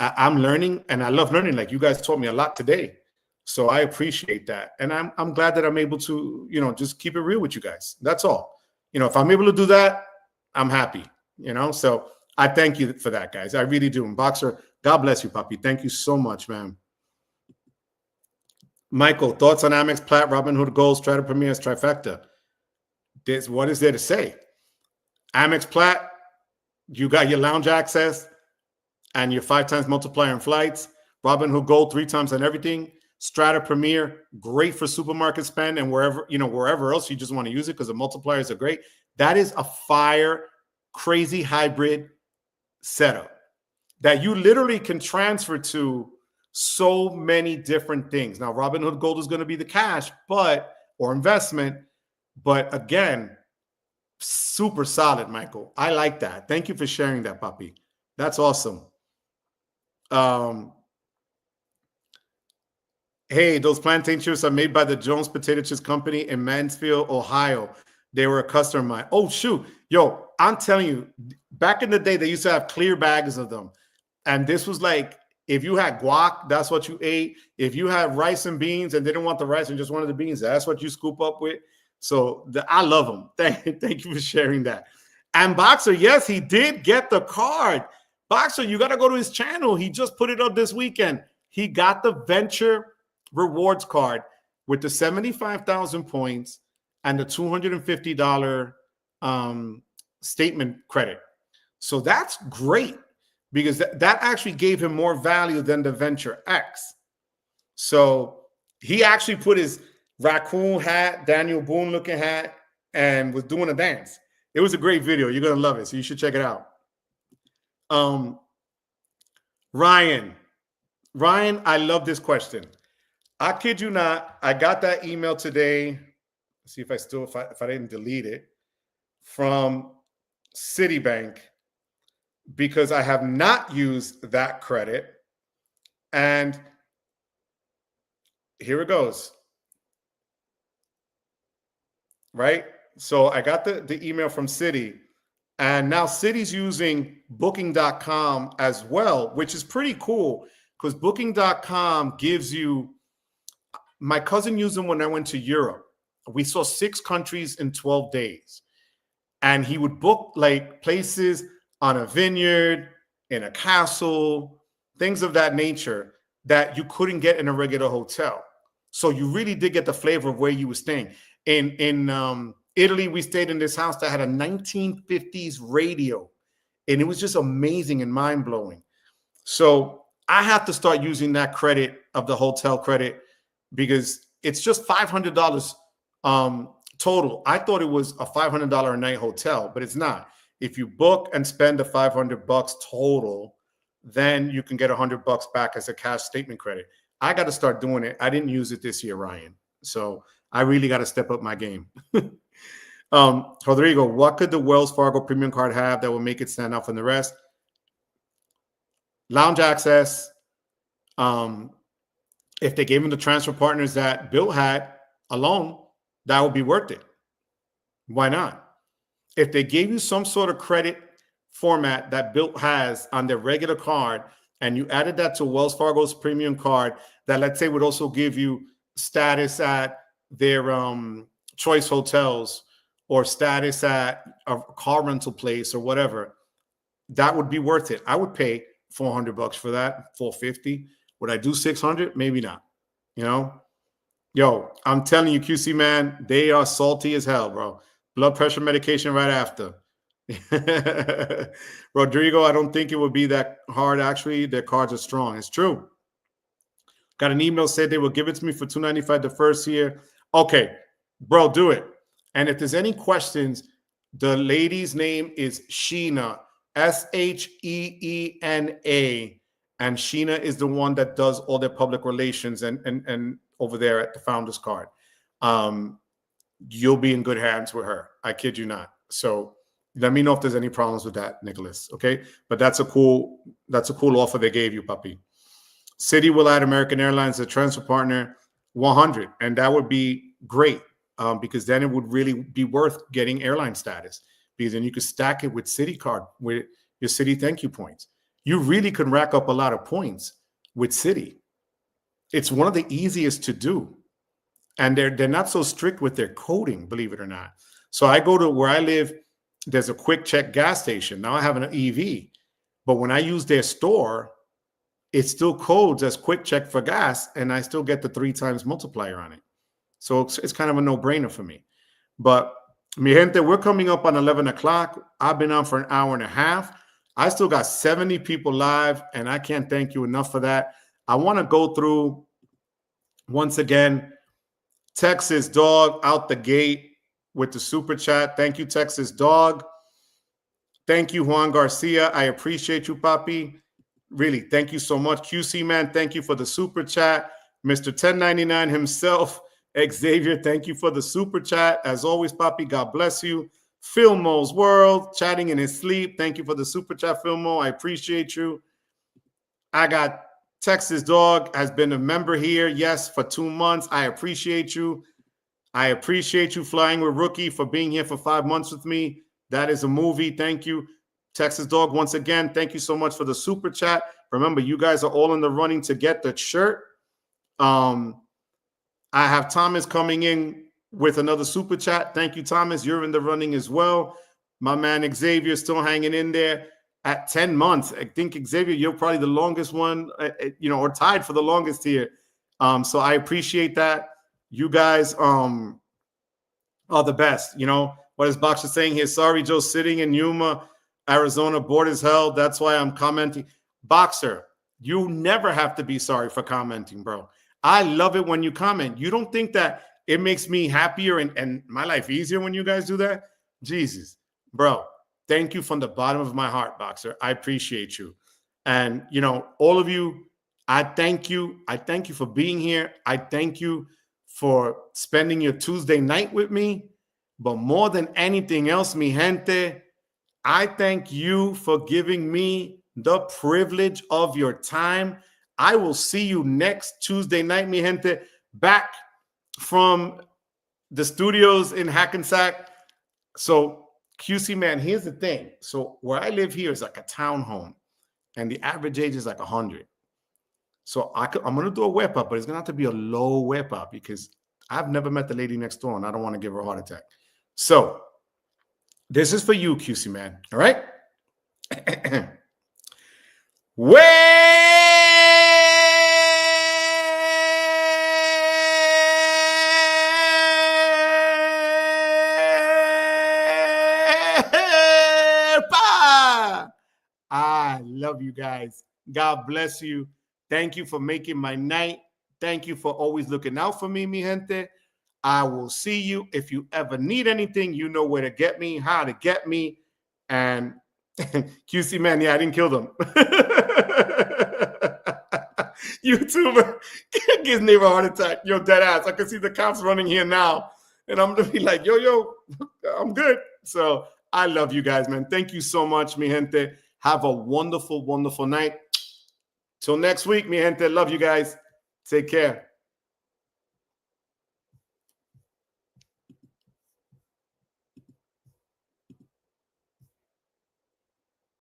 I'm learning, and I love learning. Like you guys taught me a lot today. So I appreciate that. And I'm glad that I'm able to, just keep it real with you guys. That's all. If I'm able to do that, I'm happy, So I thank you for that, guys. I really do. And Boxer, God bless you, puppy. Thank you so much, man. Michael, thoughts on Amex Plat, Robinhood Gold, Strata Premier's trifecta? What is there to say? Amex Plat, you got your lounge access and your 5 times multiplier in flights. Robinhood Gold, 3 times on everything. Strata Premier, great for supermarket spend and wherever else you just want to use it because the multipliers are great. That is a fire, crazy hybrid setup that you literally can transfer to so many different things. Now, Robinhood Gold is going to be the cash, or investment, but again, super solid, Michael. I like that. Thank you for sharing that, puppy. That's awesome. Hey, those plantain chips are made by the Jones Potato Chips Company in Mansfield, Ohio. They were a customer of mine. Oh, shoot. Yo, I'm telling you, back in the day, they used to have clear bags of them. And this was like, if you had guac, that's what you ate. If you had rice and beans and didn't want the rice and just wanted the beans, that's what you scoop up with. So I love them. Thank you for sharing that. And Boxer, yes, he did get the card. Boxer, you got to go to his channel. He just put it up this weekend. He got the Venture rewards card with the 75,000 points and the $250 statement credit. So that's great because that actually gave him more value than the Venture X. So he actually put his raccoon hat, Daniel Boone looking hat, and was doing a dance. It was a great video. You're going to love it. So you should check it out. Ryan, I love this question. I kid you not. I got that email today. Let's see if I didn't delete it, from Citibank, because I have not used that credit. And here it goes. Right? So I got the email from Citi, and now Citi's using booking.com as well, which is pretty cool because booking.com gives you, my cousin used them when I went to Europe. We saw 6 countries in 12 days. And he would book like places on a vineyard, in a castle, things of that nature that you couldn't get in a regular hotel. So you really did get the flavor of where you were staying. In Italy, we stayed in this house that had a 1950s radio. And it was just amazing and mind-blowing. So I have to start using that credit of the hotel credit because it's just $500 total. I thought it was a $500 a night hotel, but it's not. If you book and spend the $500 total, then you can get $100 back as a cash statement credit. I got to start doing it. I didn't use it this year, Ryan. So I really got to step up my game. Rodrigo, what could the Wells Fargo premium card have that will make it stand out from the rest? Lounge access. If they gave him the transfer partners that Bill had alone, that would be worth it. Why not? If they gave you some sort of credit format that Bill has on their regular card, and you added that to Wells Fargo's premium card that, let's say, would also give you status at their choice hotels or status at a car rental place or whatever, that would be worth it. I would pay $400 for that, $450. Would I do $600? Maybe not. Yo, I'm telling you, QC man, they are salty as hell, bro. Blood pressure medication right after. Rodrigo, I don't think it would be that hard, actually. Their cards are strong. It's true. Got an email, said they will give it to me for $295 the first year. Okay, bro, do it. And if there's any questions, the lady's name is Sheena, Sheena. And Sheena is the one that does all their public relations and over there at the Founders Card. You'll be in good hands with her. I kid you not. So let me know if there's any problems with that, Nicholas. Okay, but that's a cool offer they gave you, puppy. City will add American Airlines as a transfer partner, 100, and that would be great because then it would really be worth getting airline status because then you could stack it with City Card with your City thank you points. You really could rack up a lot of points with City. It's one of the easiest to do. And they're not so strict with their coding, believe it or not. So I go to where I live, there's a quick check gas station. Now I have an EV. But when I use their store, it still codes as quick check for gas, and I still get the 3 times multiplier on it. So it's kind of a no-brainer for me. But, mi gente, we're coming up on 11 o'clock. I've been on for an hour and a half. I still got 70 people live, and I can't thank you enough for that. I want to go through, once again, Texas Dog out the gate with the super chat. Thank you, Texas Dog. Thank you, Juan Garcia. I appreciate you, Papi. Really, thank you so much. QC Man, thank you for the super chat. Mr. 1099 himself, Xavier, thank you for the super chat. As always, Papi, God bless you. Filmo's World, chatting in his sleep. Thank you for the super chat, Filmo. I appreciate you. I got Texas Dog has been a member here, yes, for 2 months. I appreciate you. I appreciate you, Flying with Rookie, for being here for 5 months with me. That is a movie. Thank you. Texas Dog, once again, thank you so much for the super chat. Remember, you guys are all in the running to get the shirt. I have Thomas coming in with another super chat. Thank you, Thomas. You're in the running as well. My man Xavier still hanging in there at 10 months. I think, Xavier, you're probably the longest one, or tied for the longest here. So I appreciate that. You guys are the best. What is Boxer saying here? Sorry, Joe, sitting in Yuma, Arizona, bored as hell. That's why I'm commenting. Boxer, you never have to be sorry for commenting, bro. I love it when you comment. You don't think that it makes me happier and my life easier when you guys do that? Jesus, bro. Thank you from the bottom of my heart, Boxer. I appreciate you. And, all of you, I thank you. I thank you for being here. I thank you for spending your Tuesday night with me. But more than anything else, mi gente, I thank you for giving me the privilege of your time. I will see you next Tuesday night, mi gente, back from the studios in Hackensack. So, QC Man, here's the thing. So, where I live here is like a townhome, and the average age is like 100. So, I'm going to do a whip up, but it's going to have to be a low whip up because I've never met the lady next door, and I don't want to give her a heart attack. So, this is for you, QC Man. All right? I love you guys. God bless you. Thank you for making my night. Thank you for always looking out for me, mi gente. I will see you. If you ever need anything, you know where to get me, how to get me. And QC Man, yeah, I didn't kill them. YouTuber gives me a heart attack. Yo, dead ass. I can see the cops running here now. And I'm going to be like, yo, I'm good. So I love you guys, man. Thank you so much, mi gente. Have a wonderful, wonderful night. Till next week, mi gente. Love you guys. Take care.